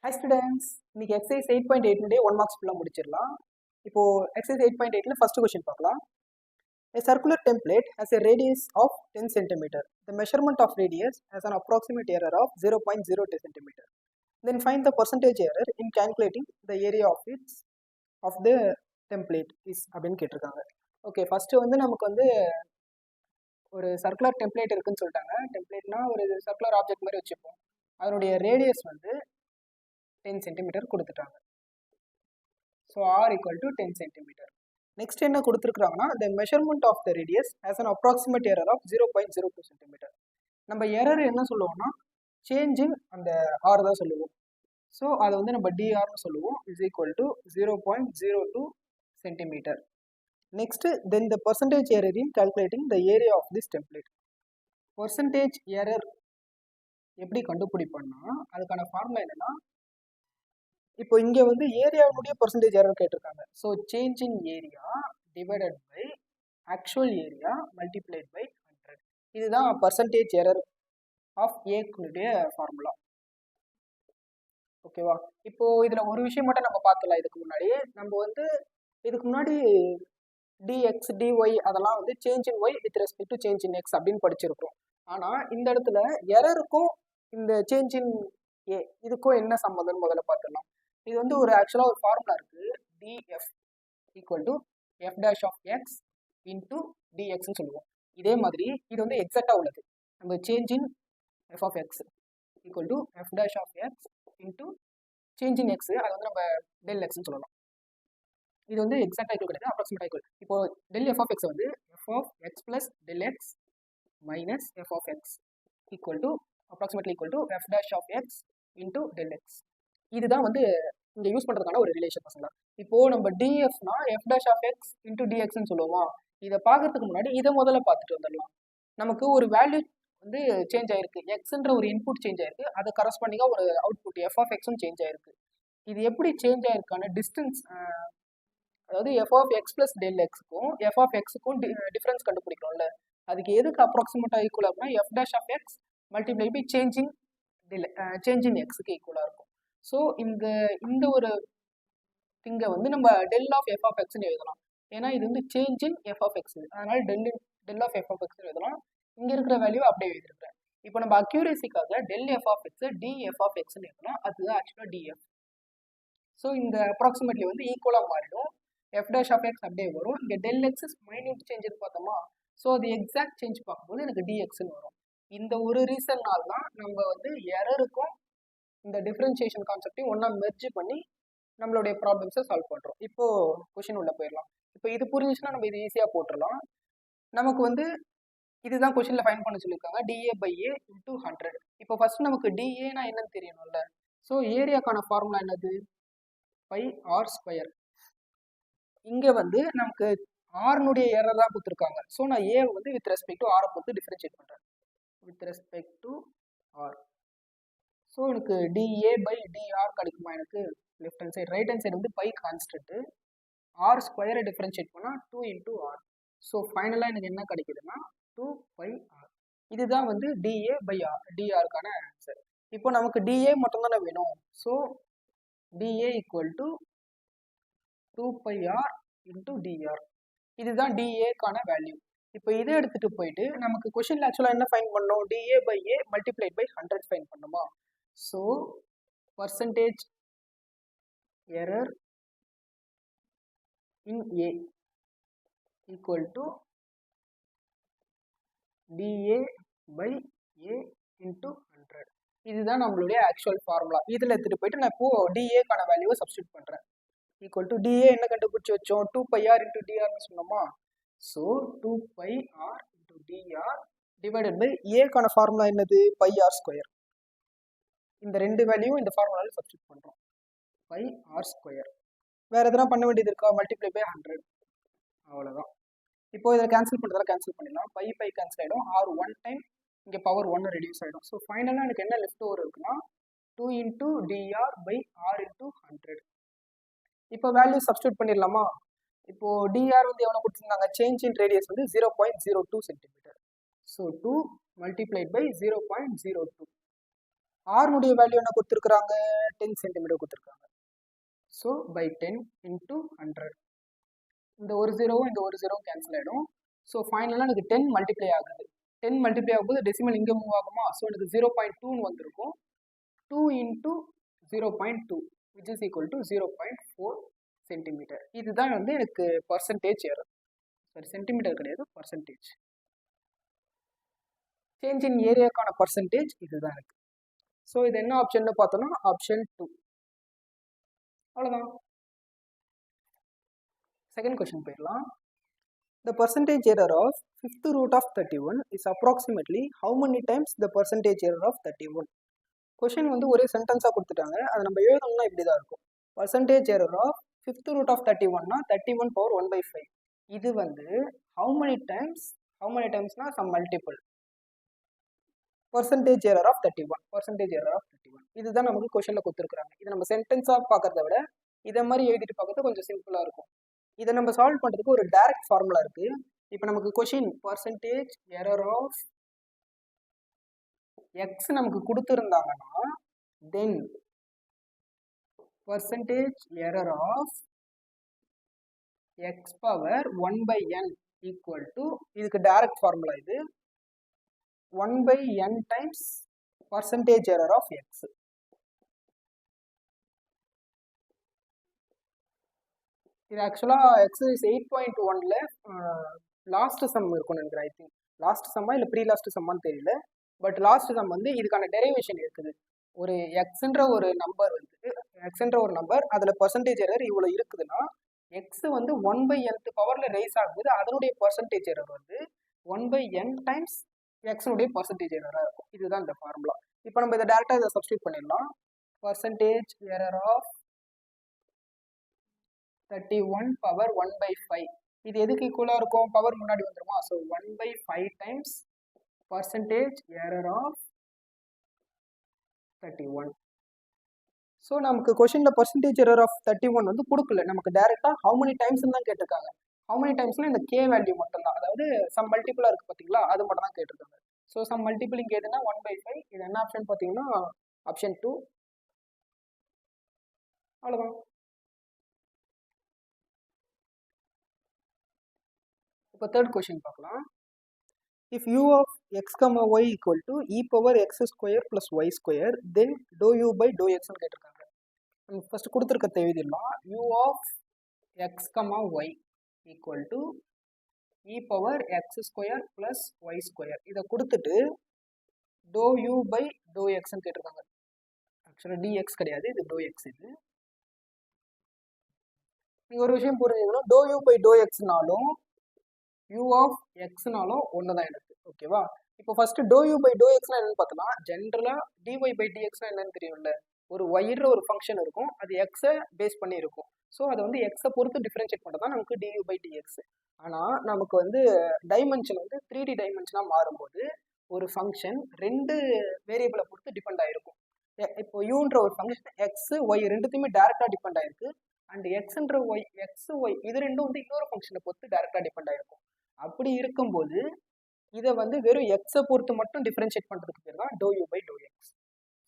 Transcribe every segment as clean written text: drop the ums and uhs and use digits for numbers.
Hi students, இன்னைக்கு exercise 8.8 1 marks ஃபுல்லா முடிச்சிடலாம். இப்போ exercise 8.8ல first question பார்க்கலாம். A circular template has a radius of 10 cm. The measurement of radius has an approximate error of 0.02 cm. Then find the percentage error in calculating the area of the template is அப்படின்னு கேட்டிருக்காங்க. Okay, first வந்து நமக்கு வந்து ஒரு circular template இருக்குன்னு சொல்லிட்டாங்க. டெம்ப்ளேட்னா ஒரு circular object மாதிரி வச்சுப்போம். அதனுடைய ரேடியஸ் வந்து 10 cm கொடுத்துட்டாங்க. So r equal to 10 cm. Next என்ன கொடுத்துருக்காங்கன்னா, the measurement of the radius has an approximate error of 0.02 cm. நம்ம எரர் என்ன சொல்லுவோம்னா சேஞ்ச் இன் அந்த ஆர் தான் சொல்லுவோம். ஸோ அதை வந்து நம்ம டிஆர்னு சொல்லுவோம். Is equal to 0.02 cm. Next then the percentage error in calculating the area of this template. percentage error எப்படி கண்டுபிடிப்போம்னா அதுக்கான ஃபார்முலா என்னன்னா, இப்போ இங்க வந்து ஏரியாவுடைய பர்சன்டேஜ் எரர் கேட்டிருக்காங்க. So change in area divided by actual area multiplied by 100. இதுதான் percentage error of ஏக்குடைய ஃபார்முலா. ஓகேவா? இப்போ இதுல ஒரு விஷயம் மட்டும் நம்ம பார்க்கலாம். இதுக்கு முன்னாடி டிஎக்ஸ் டிஒய் அதெல்லாம் வந்து change in y with respect to change in x அப்படின்னு படிச்சிருக்கோம். ஆனா இந்த இடத்துல எரருக்கும் இந்த சேஞ்ச் இன் ஏ இதுக்கும் என்ன சம்மந்தம்னு முதல்ல பார்த்துடலாம். இது வந்து ஒரு ஆக்சுவலாக ஒரு ஃபார்முலா இருக்கு. Df equal to f dash of x into டிஎக்ஸ்ன்னு சொல்லுவோம். இதே மாதிரி இது வந்து எக்ஸாக்டாக உள்ளது. நம்ம change in f of x equal to f dash of x into change in x, அதை வந்து நம்ம டெல் எக்ஸ்ன்னு சொல்லலாம். இது வந்து எக்ஸாக்டாக ஈக்குவல் கிடையாது, அப்ராக்சிமேட்டாக ஈக்குவல். இப்போ டெல் எஃப் ஆஃப் எக்ஸ் வந்து f of x plus del x minus F of x equal to approximately equal to f dash of x into del x. இதுதான் வந்து இங்க யூஸ் பண்றதுக்கான ஒரு ரிலேஷன் பசங்களா. இப்போ நம்ம டிஎஃப்னா f dash of x into டிஎக்ஸ்ன்னு சொல்லுவோமா. இதை பார்க்கறதுக்கு முன்னாடி இதை முதல்ல பார்த்துட்டு வந்துடலாம். நமக்கு ஒரு வேல்யூ வந்து சேஞ்ச் ஆயிருக்கு, எக்ஸ்ன்ற ஒரு இன்புட் சேஞ்ச் ஆயிருக்கு, அது கரஸ்பாண்டிங்கா ஒரு அவுட்புட் எஃப் ஆஃப் எக்ஸும் சேஞ்ச் ஆயிருக்கு. இது எப்படி சேஞ்ச் ஆயிருக்கான டிஸ்டன்ஸ், அதாவது f of x plus del எக்ஸுக்கும் எஃப் ஆஃப் எக்ஸுக்கும் டிஃபரன்ஸ் கண்டுபிடிக்கிறோம்ல, அதுக்கு எதுக்கு அப்ராக்சிமேட்டா ஈக்குவல் அப்படின்னா f dash of x multiply by change in எக்ஸுக்கு ஈக்குவலா இருக்கும். ஸோ இந்த ஒரு திங்கை வந்து நம்ம டெல் ஆஃப் எஃப் ஆஃப் எக்ஸ்ன்னு எழுதலாம். ஏன்னா இது வந்து change in f of x, அதனால டெல் ஆஃப் எஃப் ஆஃப் எக்ஸ்ன்னு எழுதலாம். இங்க இருக்கிற வேல்யூ அப்படியே எழுதிருக்கிறேன். இப்போ நம்ம அக்யூரேசிக்காக del f of x d f of எக்ஸ்ன்னு எழுதலாம். அதுதான் ஆக்சுவலா டிஎஃப். ஸோ இந்த அப்ராக்சிமேட்லி வந்து ஈக்குவலா மாறிடும். எஃப் டேஷ் ஆஃப் எக்ஸ் அப்படியே வரும். இங்க டெல் எக்ஸ் மைன்யூட் சேஞ்சுன்னு பார்த்தோமா, ஸோ அது எக்ஸாக்ட் சேஞ்ச் பார்க்கும்போது எனக்கு டிஎக்ஸ்ன்னு வரும். இந்த ஒரு ரீசன்னால தான் நம்ம வந்து எரருக்கும் இந்த டிஃபரன்சியேஷன் கான்செப்டையும் ஒன்றா மெர்ஜ் பண்ணி நம்மளுடைய ப்ராப்ளம்ஸை சால்வ் பண்ணுறோம். இப்போ கொஷின் உள்ள போயிடலாம். இப்போ இது புரிஞ்சுச்சுன்னா நம்ம இது ஈஸியாக போட்டுடலாம். நமக்கு வந்து இதுதான் கொஷினில் ஃபைன் பண்ண சொல்லியிருக்காங்க, டிஏ பை ஏ இன்டூ 100. இப்போ ஃபர்ஸ்ட் நமக்கு டிஏனா என்னன்னு தெரியணும்ல. ஸோ ஏரியாக்கான ஃபார்முலா என்னது, பை ஆர் ஸ்கொயர். இங்கே வந்து நமக்கு ஆர்னுடைய எரர் தான் கொடுத்துருக்காங்க. ஸோ நான் ஏ வந்து வித் ரெஸ்பெக்ட் டு ஆரை பொறுத்து டிஃபரன்ஷியேட் பண்ணுறேன், with respect to r. So எனக்கு டிஏ பை டிஆர் கிடைக்குமா எனக்கு left hand side. Right hand side வந்து பை கான்ஸ்டன்ட், ஆர் ஸ்கொயரை டிஃபரன்ஷியேட் பண்ணால் 2 இன்டூ ஆர். ஸோ ஃபைனலாக எனக்கு என்ன கிடைக்குதுன்னா 2 பை ஆர். இதுதான் வந்து டிஏ பை ஆர் டிஆருக்கான ஆன்சர். இப்போ நமக்கு டிஏ மட்டும் தானே வேணும். So d a equal to 2 by r into d r. இதுதான் டிஏக்கான வேல்யூ. இப்போ இதை எடுத்துட்டு போயிட்டு நமக்கு கொஸ்டின்ல ஆக்சுவலாக என்ன ஃபைன் பண்ணோம், d a by a multiplied by 100 find பண்ணுமா. So percentage error in A equal to DA by A into 100. இதுதான் நம்மளுடைய ஆக்சுவல் ஃபார்முலா. இதில் எடுத்துட்டு போயிட்டு நான் இப்போ டிஏக்கான வேல்யூவை சப்ஸ்டியூட் பண்ணுறேன். ஈக்குவல் டு டிஏ என்ன கண்டுபிடிச்சி வச்சோம், 2 பை ஆர் இன்டூ டிஆர்னு சொன்னோமா. So 2 by r into dr divided by ஏக்கான ஃபார்முலா என்னது, பை ஆர் ஸ்கொயர். இந்த ரெண்டு வேல்யூ இந்த ஃபார்முலாவில் சப்ஸ்டியூட் பண்ணுறோம், பை ஆர் ஸ்கொயர். வேறு எதனா பண்ண வேண்டியது இருக்கா, மல்டிப்ளை பை 100, அவ்வளோதான். இப்போ இதை கேன்சல் பண்ணுறதெல்லாம் கேன்சல் பண்ணிடலாம். பை கேன்சல் ஆகிடும், ஆர் 1 டைம் இங்கே பவர் 1 ரெடியூஸ் ஆகிடும். ஸோ ஃபைனலாக எனக்கு என்ன லெஃப்ட் ஓவர் இருக்குன்னா 2 into d r by r into 100. இப்போ வேல்யூ சப்ஸ்டியூட் பண்ணிடலாமா. இப்போ டிஆர் வந்து எவ்வளோ கொடுத்துருந்தாங்க, சேஞ்ச் இன் ரேடியஸ் வந்து 0.02 சென்டிமீட்டர். So 2 multiplied by 0.02. ஆர்னுடைய வேல்யூ என்ன கொடுத்துருக்குறாங்க, 10 சென்டிமீட்டர் கொடுத்துருக்காங்க. So pi 10 into 100. இந்த ஒரு ஜீரோவும் இந்த ஒரு ஜீரோவும் கேன்சல் ஆகிடும். ஸோ ஃபைனலாக எனக்கு 10 மல்டிப்ளை ஆகுது. 10 மல்டிப்ளை ஆகும்போது டெசிமல் இங்கே மூவ் ஆகுமா, ஸோ எனக்கு 0.2ன்னு வந்திருக்கும். 2 into 0.2 which is equal to 0.4 centimetre. இதுதான் வந்து எனக்கு பர்சன்டேஜ் எரர். சாரி, சென்டிமீட்டர் கிடையாது, பர்சன்டேஜ். சேஞ்ச் இன் ஏரியாக்கான பர்சன்டேஜ் இதுதான் இருக்கு. ஸோ இது என்ன ஆப்ஷன் பார்த்தோம்னா ஆப்ஷன் 2. அவ்வளோதான். செகண்ட் கொஸ்டின் போயிடலாம். The percentage error of fifth root of 31 is approximately how many times the percentage error of 31? Question வந்து ஒரே சென்டென்ஸாக கொடுத்துட்டாங்க. அதை நம்ம எழுதணும்னா இப்படி தான் இருக்கும். Percentage error of fifth root of 31னா 31 பவர் 1/5. இது வந்து ஹவு மெனி டைம்ஸ்னா some multiple. Percentage error of 31 இதுதான் நமக்கு கொஷனில் கொடுத்துருக்குறாங்க. இதை நம்ம சென்டென்ஸாக பார்க்கறத விட இதை மாதிரி எழுதிட்டு பார்க்கறது கொஞ்சம் சிம்பிளாக இருக்கும். இதை நம்ம சால்வ் பண்ணுறதுக்கு ஒரு டைரக்ட் ஃபார்முலா இருக்கு. இப்போ நமக்கு question percentage error of x நமக்கு கொடுத்துருந்தாங்கன்னா then percentage error of x power 1/n equal to, இதுக்கு டைரக்ட் ஃபார்முலா இது, 1/n times percentage error of x. இது ஆக்சுவலாக எக்ஸசைஸ் 8.1ல லாஸ்ட் சம் இருக்கும்னு நினைக்கிறேன். ஐ திங்க் லாஸ்ட் சம்மா இல்லை ப்ரீ லாஸ்ட் சம்மான்னு தெரியல. பட் லாஸ்ட் சம் வந்து இதுக்கான டெரிவேஷன் இருக்குது. ஒரு எக்ஸ்ன்ற ஒரு நம்பர் அதில் பர்சன்டேஜ் எரர் இவ்வளோ இருக்குதுன்னா எக்ஸ் வந்து 1/nth பவரில் ரைஸ் ஆகும்போது அதனுடைய பர்சன்டேஜ் எரர் வந்து 1/n டைம்ஸ் எக்ஸனுடைய பர்சன்டேஜ் எரராக இருக்கும். இதுதான் இந்த ஃபார்முலா. இப்போ நம்ம இதை டேரெக்டாக இதை சப்ஸ்டியூட் பண்ணிடலாம். பர்சன்டேஜ் எரர் ஆஃப் 31 பவர் 1/5 இது எதுக்கு ஈக்குவலாக இருக்கும், பவர் முன்னாடி வந்துருமா, so 1/5 times percentage error of 31. So நமக்கு கொஸ்டினில் பர்சன்டேஜ் எரர் ஆஃப் 31 வந்து கொடுக்கல, நமக்கு டேரெக்டாக ஹவு மெனி டைம்ஸ் தான் கேட்டிருக்காங்க. ஹவு மெனி டைம்ஸ்னா இந்த கே வேல்யூ மட்டும் தான், அதாவது சம் மல்டிபிளாக இருக்குது பார்த்தீங்களா, அது மட்டும் தான் கேட்டிருக்காங்க. ஸோ சம் மல்டிபிள் இங்கே எதுனா 1/5. இது என்ன ஆப்ஷன் பார்த்தீங்கன்னா ஆப்ஷன் 2. அவ்வளோதான். இப்போ தேர்ட் கொஸ்டின் பார்க்கலாம். If u of x comma y equal to e power x square plus y square, then dou u by dou x ன்னு கேட்டிருக்காங்க. நம்ம ஃபர்ஸ்ட் கொடுத்துருக்க எழுதிடலாம். u of x comma y equal to e power x square plus y square. இதை கொடுத்துட்டு dou u by dou x ன்னு கேட்டிருக்காங்க. ஆக்சுவலாக dx கிடையாது, இது dou x. இது நீங்கள் ஒரு விஷயம் புரிஞ்சுக்கணும், dou u by dou xனாலும் u of xனாலும் ஒன்று தான் எனக்கு, ஓகேவா? இப்போ first dou u by dou xனா என்னன்னு பார்த்தோம்னா, ஜென்ரலாக dy by dxனா என்னன்னு தெரியும்ல, ஒரு yன்ற ஒரு ஃபங்க்ஷன் இருக்கும், அது எக்ஸை பேஸ் பண்ணி இருக்கும். ஸோ அதை வந்து எக்ஸை பொறுத்து டிஃப்ரென்ஷியேட் பண்ணுறது தான் நமக்கு du by dx. ஆனால் நமக்கு வந்து டைமென்ஷன் வந்து 3D டைமென்ஷனாக மாறும்போது ஒரு ஃபங்க்ஷன் 2 வேரியபிளை பொறுத்து டிபெண்ட் ஆகிருக்கும். இப்போ யூன்ற ஒரு ஃபங்க்ஷன் எக்ஸ் ஒய் ரெண்டுத்தையுமே டேரெக்டாக டிபெண்ட் ஆகிருக்கு. அண்ட் எக்ஸ்ன்ற ஒய் இது ரெண்டும் வந்து இன்னொரு ஃபங்க்ஷனை பொறுத்து டேரெக்டாக டிபெண்ட் ஆகிருக்கும். அப்படி இருக்கும்போது இதை வந்து வெறும் எக்ஸை பொறுத்து மட்டும் டிஃப்ரென்ஷியேட் பண்ணுறதுக்கு பேர் தான் dou u by dou x.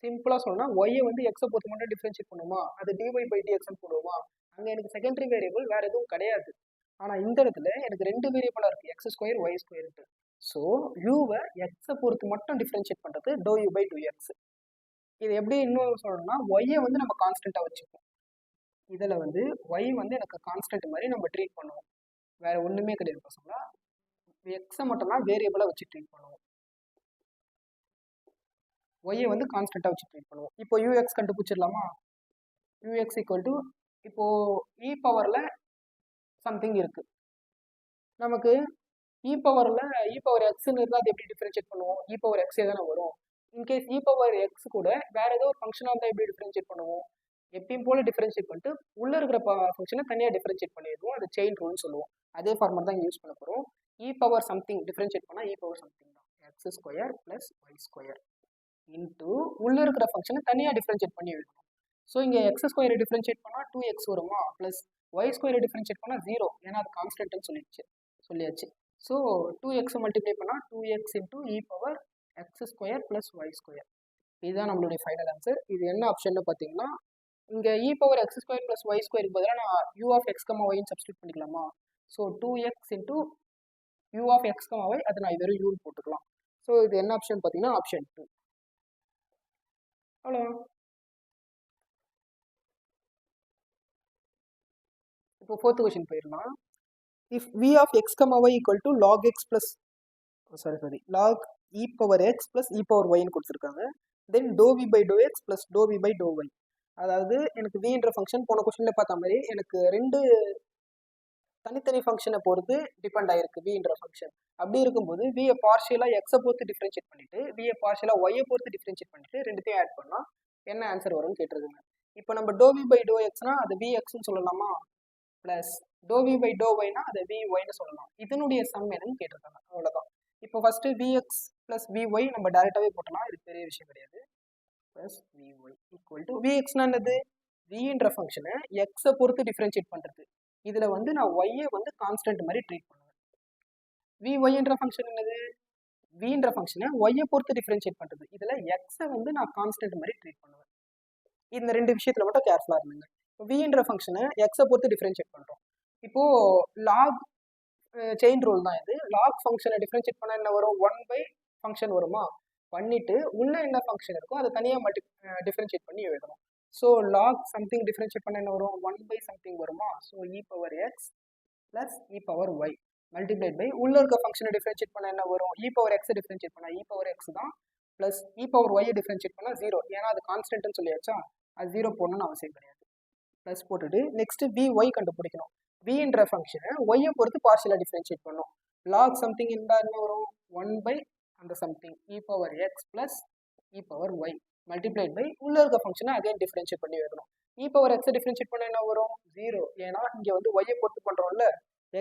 சிம்பிளாக சொல்லணும்னா ஒய்யை வந்து எக்ஸை பொறுத்து மட்டும் டிஃப்ரென்ஷியேட் பண்ணுமா, அது dy by dxன்னு போடுவோமா, அங்கே எனக்கு செகண்டரி வேரியபிள் வேறு எதுவும் கிடையாது. ஆனால் இந்த இடத்துல எனக்கு 2 வேரியபிளாக இருக்குது, எக்ஸ் ஸ்கொயர் ஒய் ஸ்கொயர்ட்டு. ஸோ யூவை எக்ஸை பொறுத்து மட்டும் டிஃப்ரென்ஷியேட் பண்ணுறது dou u by dou x. இது எப்படி இன்னும் சொல்லணும்னா ஒய்யை வந்து நம்ம கான்ஸ்டண்ட்டாக வச்சுப்போம். இதில் வந்து ஒய் வந்து எனக்கு கான்ஸ்டன்ட் மாதிரி நம்ம ட்ரீட் பண்ணுவோம், வேறு ஒன்றுமே கிடையாது பசங்களா. எக்ஸை மட்டும்தான் வேரியபிளாக வச்சு ட்ரீட் பண்ணுவோம், ஒய்யை வந்து கான்ஸ்டண்ட்டாக வச்சு ட்ரீட் பண்ணுவோம். இப்போ யூஎக்ஸ் கண்டுபிடிச்சிடலாமா. யூஎக்ஸ் ஈக்குவல் டு, இப்போது இ பவரில் சம்திங் இருக்குது நமக்கு, இ பவர் எக்ஸ்ன்னு இருந்தால் அது எப்படி டிஃப்ரென்ஷியேட் பண்ணுவோம், இ பவர் எக்ஸே தானே வரும். இன்கேஸ் இ பவர் எக்ஸ் கூட வேறு ஏதோ ஒரு ஃபங்க்ஷனாக இருந்தால் எப்படி டிஃப்ரென்ஷியேட் பண்ணுவோம், எப்பயும் போல டிஃப்ரென்ஷியேட் பண்ணிட்டு உள்ளே இருக்கிற ஃபங்க்ஷனை தனியாக டிஃப்ரென்ஷியேட் பண்ணிடுவோம், அது செயின் ரூல்னு சொல்லுவோம். அதே ஃபார்மட் தான் யூஸ் பண்ண போகிறோம். இ பவர் சம்திங் டிஃப்ரென்ஷியேட் பண்ணால் இ பவர் சம்திங் தான், x square plus y square into உள்ளே இருக்கிற ஃபங்க்ஷனை தனியாக டிஃப்ரென்ஷியேட் பண்ணி எழுதணும். ஸோ இங்கே எக்ஸ் ஸ்கொயரை டிஃப்ரென்ஷியேட் பண்ணால் 2x வருமா, ப்ளஸ் ஒய் ஸ்கொயரை டிஃப்ரென்ஷியேட் பண்ணால் 0, ஏன்னா அது கான்ஸ்டன்ட்னு சொல்லியாச்சு. ஸோ 2x மல்டிப்ளை பண்ணால் 2x into e power x square plus y square இதுதான் நம்மளுடைய ஃபைனல் ஆன்சர். இது என்ன ஆப்ஷன்னு பார்த்தீங்கன்னா, இங்கே e power x square plus y ஸ்கொயருக்கு பதிலாக நான் யூ ஆஃப் எக்ஸ் கமா ஒய்ன்னு சப்ஸ்டியூட் பண்ணிக்கலாமா? So 2x into u of X comma y, அது நான் வெறும் யூன்னு போட்டுக்கலாம். ஸோ இது என்ன ஆப்ஷன் பார்த்தீங்கன்னா ஆப்ஷன் 2. அவ்வளோ. இப்போ ஃபோர்த் கொஸ்டின் போயிடலாம். If v of x comma y equal to log x plus log e power x plus e power y ன்னு கொடுத்துருக்காங்க. தென் dou v by dou x plus dou v by dou y. அதாவது எனக்கு v என்ற function போன கொஸ்டினில் பார்த்த மாதிரி எனக்கு ரெண்டு தனித்தனி ஃபங்க்ஷனை பொறுத்து டிபெண்ட் ஆயிருக்கு v என்ற ஃபங்க்ஷன். அப்படி இருக்கும்போது v பார்ஷியலாக எக்ஸை பொறுத்து டிஃப்ரென்ஷியேட் பண்ணிட்டு v பார்ஷியலாக ஒய்யை பொறுத்து டிஃப்ரென்ஷியேட் பண்ணிட்டு ரெண்டுத்தையும் ஆட் பண்ணால் என்ன ஆன்சர் வரும்னு கேட்டிருக்குங்க. இப்போ நம்ம dou v by dou xனா அது vxன்னு சொல்லலாமா? Plus dou v by dou yனா அதை vyன்னு சொல்லலாம். இதனுடைய சம் என்னன்னு கேட்டிருக்காங்க. அவ்வளோதான். இப்போ ஃபர்ஸ்ட் vx ப்ளஸ் vy நம்ம டேரெக்டாகவே போட்டலாம், இது பெரிய விஷயம் கிடையாது. ப்ளஸ் vy ஈக்குவல் டு vxனா என்னது? vன்ற ஃபங்க்ஷனை எக்ஸை பொறுத்து டிஃப்ரென்ஷியேட் பண்ணுறது. இதில் வந்து நான் ஒய்யை வந்து கான்ஸ்டன்ட் மாதிரி ட்ரீட் பண்ணுவேன். vyன்ற ஃபங்க்ஷன் என்னது? vன்ற ஃபங்க்ஷனை ஒய்யை பொறுத்து டிஃப்ரென்ஷியேட் பண்ணுறது. இதில் எக்ஸை வந்து நான் கான்ஸ்டன்ட் மாதிரி ட்ரீட் பண்ணுவேன். இந்த ரெண்டு விஷயத்தில் மட்டும் கேர்ஃபுல்லாக இருந்துங்க. vன்ற ஃபங்க்ஷனை எக்ஸை பொறுத்து டிஃப்ரென்ஷியேட் பண்ணுறோம். இப்போது லாக் செயின் ரூல் தான் இது. லாக் ஃபங்க்ஷனை டிஃப்ரென்ஷியேட் பண்ணால் என்ன வரும்? 1 ஃபங்க்ஷன் வருமா? பண்ணிட்டு உள்ள என்ன ஃபங்க்ஷன் இருக்கோ அதை தனியாக டிஃப்ரென்ஷியேட் பண்ணி எழுதணும். ஸோ லாக் சம்திங் டிஃப்ரென்ஷியேட் பண்ண என்ன வரும்? 1 சம்திங் வருமா? So e power x plus e power y multiplied by உள்ள இருக்க ஃபங்க்ஷனை டிஃப்ரென்ஷியேட் பண்ண என்ன வரும்? இ பவர் எக்ஸை டிஃப்ரென்ஷியேட் பண்ணால் இ பவர் எக்ஸ் தான், ப்ளஸ் இ பவர் ஒய்யை டிஃப்ரென்ஷியேட் பண்ணால் 0. ஏன்னா அது கான்ஸ்டன்ட்னு சொல்லியாச்சா, அது 0 போடணும்னு அவசியம் கிடையாது. ப்ளஸ் போட்டுட்டு நெக்ஸ்ட் vy கண்டுபிடிக்கணும். vன்ற ஃபங்க்ஷனை ஒய்யை பொறுத்து பார்ஷியலாக டிஃப்ரென்ஷியேட் பண்ணணும். லாக் சம்திங் இருந்தால் என்ன வரும்? 1 அந்த something e power x plus e power y multiplied by உள்ள இருக்க ஃபங்க்ஷனை அகைன் டிஃப்ரென்ஷியேட் பண்ணி வைக்கணும். இ பவர் எக்ஸை டிஃப்ரென்ஷியேட் பண்ண என்ன வரும்? 0. ஏன்னா இங்கே வந்து ஒய்யை பொறுத்து பண்ணுறோம்ல,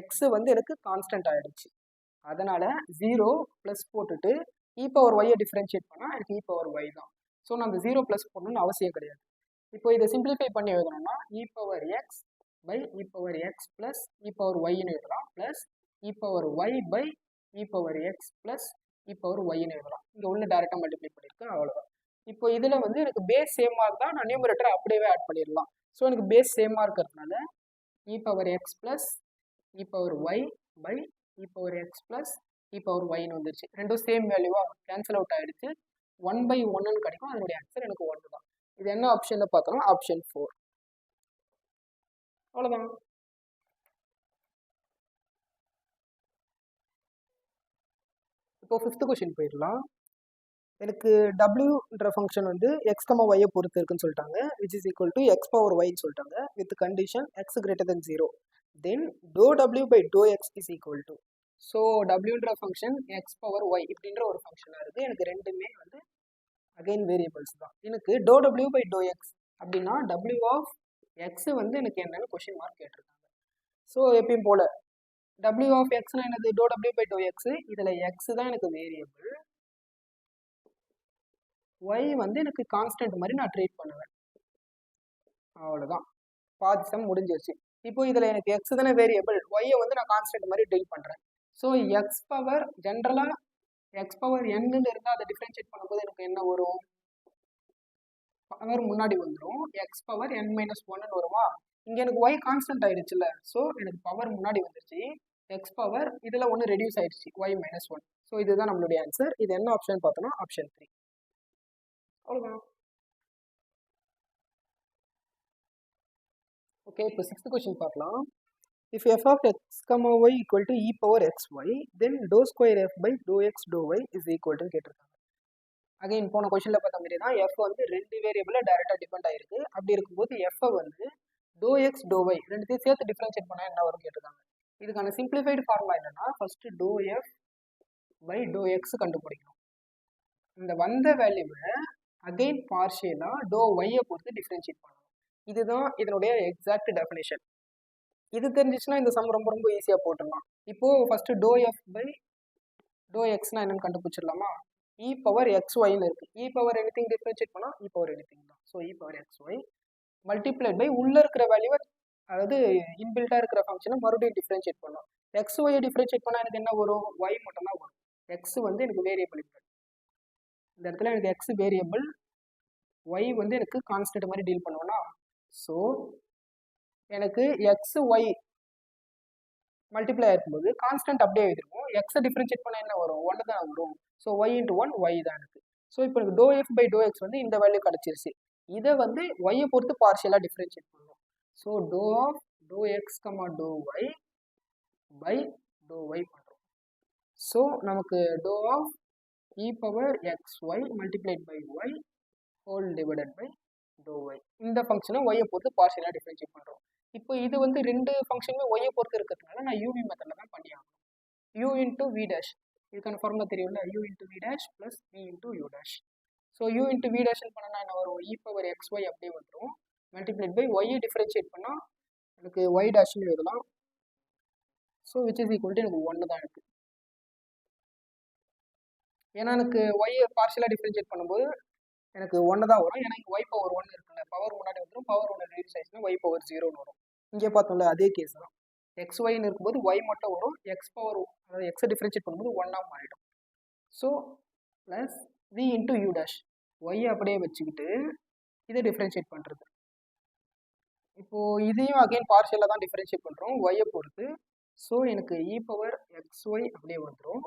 எக்ஸ் வந்து எனக்கு கான்ஸ்டன்ட் ஆகிடுச்சு. அதனால் 0 ப்ளஸ் போட்டுட்டு இ பவர் ஒய்யை டிஃப்ரென்ஷியேட் பண்ணால் எனக்கு இ பவர் ஒய் தான். ஸோ நான் அந்த 0 ப்ளஸ் பண்ணணும்னு அவசியம் கிடையாது. இப்போ இதை சிம்பிளிஃபை பண்ணி எழுதணும்னா e power x by e power x plus e power ஒய்ன்னு எழுதலாம், plus e power y by e power x plus e power ஒய்ன்னு எழுதலாம். இங்கே உள்ள டேரெக்டாக மல்டிப்ளை பண்ணியிருக்கேன், அவ்வளோதான். இப்போ இதில் வந்து எனக்கு பேஸ் சேமாக இருந்தால் நான் நியூமரேட்டரை அப்படியே ஆட் பண்ணிடலாம். ஸோ எனக்கு பேஸ் சேமாக இருக்கிறதுனால e power x plus e power y by e power x plus e power ஒய்ன்னு வந்துருச்சு. ரெண்டும் சேம் வேல்யூவாக கேன்சல் அவுட் ஆகிடுச்சு. 1/1ன்னு கிடைக்கும். அதனுடைய ஆன்சர் எனக்கு 1 தான். இது என்ன ஆப்ஷன்ல பார்த்தோம்னா ஆப்ஷன் 4. அவ்வளோதான். இப்போ 5th கொஸ்டின் போயிடலாம். எனக்கு wன்ற ஃபங்க்ஷன் வந்து எக்ஸ் கமா ஒய்யை பொறுத்து இருக்குன்னு சொல்லிட்டாங்க, which is equal to x power ஒய்ன்னு சொல்லிட்டாங்க, with condition x greater than 0. Then doh டபிள்யூ by to x is equal to, so டபிள்யூன்ற ஃபங்க்ஷன் எக்ஸ் பவர் ஒய் இப்படின்ற ஒரு ஃபங்க்ஷனாக இருக்குது. எனக்கு ரெண்டுமே வந்து அகைன் வேரியபிள்ஸ் தான். எனக்கு டோ டபிள்யூ பை டோ எக்ஸ் அப்படின்னா டபிள்யூ ஆஃப் எக்ஸ் வந்து எனக்கு என்னன்னு கொஸ்டின் மார்க் கேட்டிருக்காங்க. ஸோ எப்பயும் போல டபிள்யூ ஆஃப் எக்ஸ்னா என்னது? டோ டபிள்யூ பை டோ எக்ஸ். இதில் எக்ஸ் தான் எனக்கு வேரியபிள், ஒய் வந்து எனக்கு கான்ஸ்டன்ட் மாதிரி நான் ட்ரீட் பண்ணுவேன். அவ்வளோதான், பாதி சம் முடிஞ்சிருச்சு. இப்போ இதில் எனக்கு எக்ஸ் தானே வேரியபிள், ஒய்யை வந்து நான் கான்ஸ்டன்ட் மாதிரி ட்ரீட் பண்ணுறேன். ஸோ எக்ஸ் பவர் ஜென்ரலாக எக்ஸ் பவர் என்னு இருந்தால் அதை டிஃப்ரென்ஷியேட் பண்ணும்போது எனக்கு என்ன வரும்? பவர் முன்னாடி வந்துடும், எக்ஸ் பவர் n மைனஸ் 1ன்னு வருமா? இங்கே எனக்கு ஒய் கான்ஸ்டன்ட் ஆயிடுச்சுல்ல, ஸோ எனக்கு பவர் முன்னாடி வந்துருச்சு, எக்ஸ் பவர் இதில் ஒன்று ரெடியூஸ் ஆயிடுச்சு, ஒய் மைனஸ் 1. ஸோ இதுதான் நம்மளுடைய ஆன்சர். இது என்ன ஆப்ஷன் பார்த்தோம்னா ஆப்ஷன் 3. அவ்வளோதான். ஓகே, இப்போ 6th கொஸ்டின் பார்க்கலாம். If f of x comma y equal to e power xy, then dou square f by dou x dou y is equal to கேட்டிருக்காங்க. Again போன கொஸ்டினில் பார்த்த மாதிரி தான் எஃப் வந்து ரெண்டு வேரியபிளில் டைரெக்டாக டிபெண்ட் ஆயிருக்கு. அப்படி இருக்கும்போது எஃப்ஐ வந்து டோ எக்ஸ் டோ ஒய் ரெண்டுத்தையும் சேர்த்து டிஃப்ரென்ஷியேட் பண்ணால் என்ன வரும் கேட்டிருக்காங்க. இதுக்கான சிம்பிளிஃபைடு ஃபார்முலா என்னன்னா, first to F by to x கண்டுபிடிக்கணும். இந்த வந்த வேல்யூவை அகைன் பார்ஷியலாக டோ ஒய்யை பொறுத்து டிஃப்ரென்ஷியேட் பண்ணணும். இதுதான் இதனுடைய எக்ஸாக்ட் டெஃபினேஷன். இது தெரிஞ்சிச்சுன்னா இந்த சம் ரொம்ப ரொம்ப ஈஸியாக போட்டுடலாம். இப்போது first to F by to எக்ஸ்னா என்னன்னு கண்டுபிடிச்சிடலாமா? இ பவர் எக்ஸ் ஒய்னு இருக்கு. இ பவர் எனிதிங் டிஃபரன்ஷியேட் பண்ணால் இ பவர் எனிதிங் தான். So e power x y multiplied by உள்ள இருக்கிற வேல்யூவை, அதாவது இன்பில்ட்டாக இருக்கிற ஃபங்க்ஷனை மறுபடியும் டிஃபரன்ஷியேட் பண்ணோம். எக்ஸ் ஒய்யை டிஃபரன்ஷியேட் பண்ணால் எனக்கு என்ன வரும்? ஒய் மட்டும் தான் வரும். எக்ஸ் வந்து எனக்கு வேரியபிள் இல்லை. இந்த இடத்துல எனக்கு எக்ஸ் வேரியபிள், ஒய் வந்து எனக்கு கான்ஸ்டன்ட் மாதிரி டீல் பண்ணுவேன்னா, ஸோ எனக்கு எக்ஸ் ஒய் மல்டிப்ளை ஆயிருக்கும்போது கான்ஸ்டன்ட் அப்படியே எழுதிருக்கும். எக்ஸை டிஃபரன்ஷியேட் பண்ண என்ன வரும்? ஒன்று தான் வரும். So y into one y தான் எனக்கு. ஸோ இப்போ எனக்கு doe F by to x வந்து இந்த வேல்யூ கிடச்சிருச்சு. இதை வந்து ஒய்யை பொறுத்து பார்ஷியலாக டிஃபரன்ஷியேட் பண்ணுவோம். So doe of doe x comma doe y by doe y பண்ணுறோம். ஸோ நமக்கு doe of e power x y multiplied by y whole divided by doe y. இந்த ஃபங்க்ஷனை ஒய்யை பொறுத்து பார்ஷியலாக டிஃபரன்ஷியேட் பண்ணுறோம். இப்போ இது வந்து ரெண்டு ஃபங்க்ஷனுமே ஒய்யை பொறுத்து இருக்கிறதுனால நான் யூவி மெத்தடில் தான் பண்ணி ஆகணும். யூ இன்ட்டு வி டேஷ், இதுக்கான ஃபார்முலா தெரியும்ல, u into v dash plus v into u dash. So u into v டேஷ்னு பண்ணால் என்ன வரும்? இ பவர் எக்ஸ் ஒய் அப்படியே வந்துடும். மல்டிப்ளைட் பை ஒய்யை டிஃபரன்ஷியேட் பண்ணால் எனக்கு ஒய் டேஷ்னு எழுதலாம். So which is equal to எனக்கு ஒன்று தான் இருக்குது. ஏன்னா எனக்கு ஒய்யை பார்ஷியலாக டிஃபரன்ஷியேட் பண்ணும்போது எனக்கு ஒன்று தான் வரும். ஏன்னா இங்கே ஒய் பவர் ஒன்று இருக்குல்ல, பவர் முன்னாடி வந்துடும், பவர் ஒன்று ரிலீஸ் ஆயிடுச்சுன்னா ஒய் பவர் 0ன்னு வரும். இங்கே பார்த்தோம்ல அதே கேஸ் தான். எக்ஸ் ஒய்னு இருக்கும்போது ஒய் மட்டும் வரும், எக்ஸ் பவர் அதாவது எக்ஸை டிஃபரன்ஷியேட் பண்ணும்போது ஒன்னாக மாறிடும். So plus v into u dash, ஒய்யை அப்படியே வச்சுக்கிட்டு இதை டிஃபரன்ஷியேட் பண்ணுறது. இப்போது இதையும் அகைன் பார்ஷியலாக தான் டிஃபரன்ஷியேட் பண்ணுறோம் ஒய்யை பொறுத்து. ஸோ எனக்கு இ பவர் எக்ஸ் ஒய் அப்படியே வந்துடும்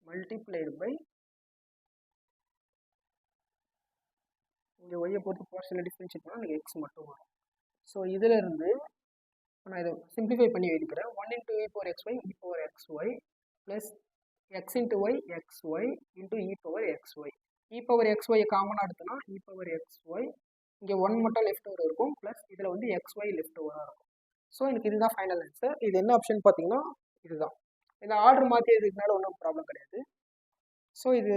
மல்டிப்ளைடு பை இங்கே ஒய்யை பொறுத்து பார்ஷியலாக டிஃபரன்ஷியேட் பண்ணால் எனக்கு எக்ஸ் மட்டும் வரும். ஸோ இதில் இருந்து நான் இதை சிம்பிளிஃபை பண்ணி எழுதிக்கிறேன். 1 into e power x y e power x Y plus x into y x y into e power x y. E power x y காமனாக எடுத்தோன்னா இ பவர் எக்ஸ் ஒய் இங்கே 1 மட்டும் லெஃப்ட் ஓவர் இருக்கும், ப்ளஸ் இதில் வந்து X Y left ஓவராக இருக்கும். So எனக்கு இதுதான் ஃபைனல் ஆன்சர். இது என்ன ஆப்ஷன் பார்த்தீங்கன்னா இதுதான். இந்த ஆர்டர் மாற்றி எதுக்குனால ஒன்றும் ப்ராப்ளம் கிடையாது. ஸோ இது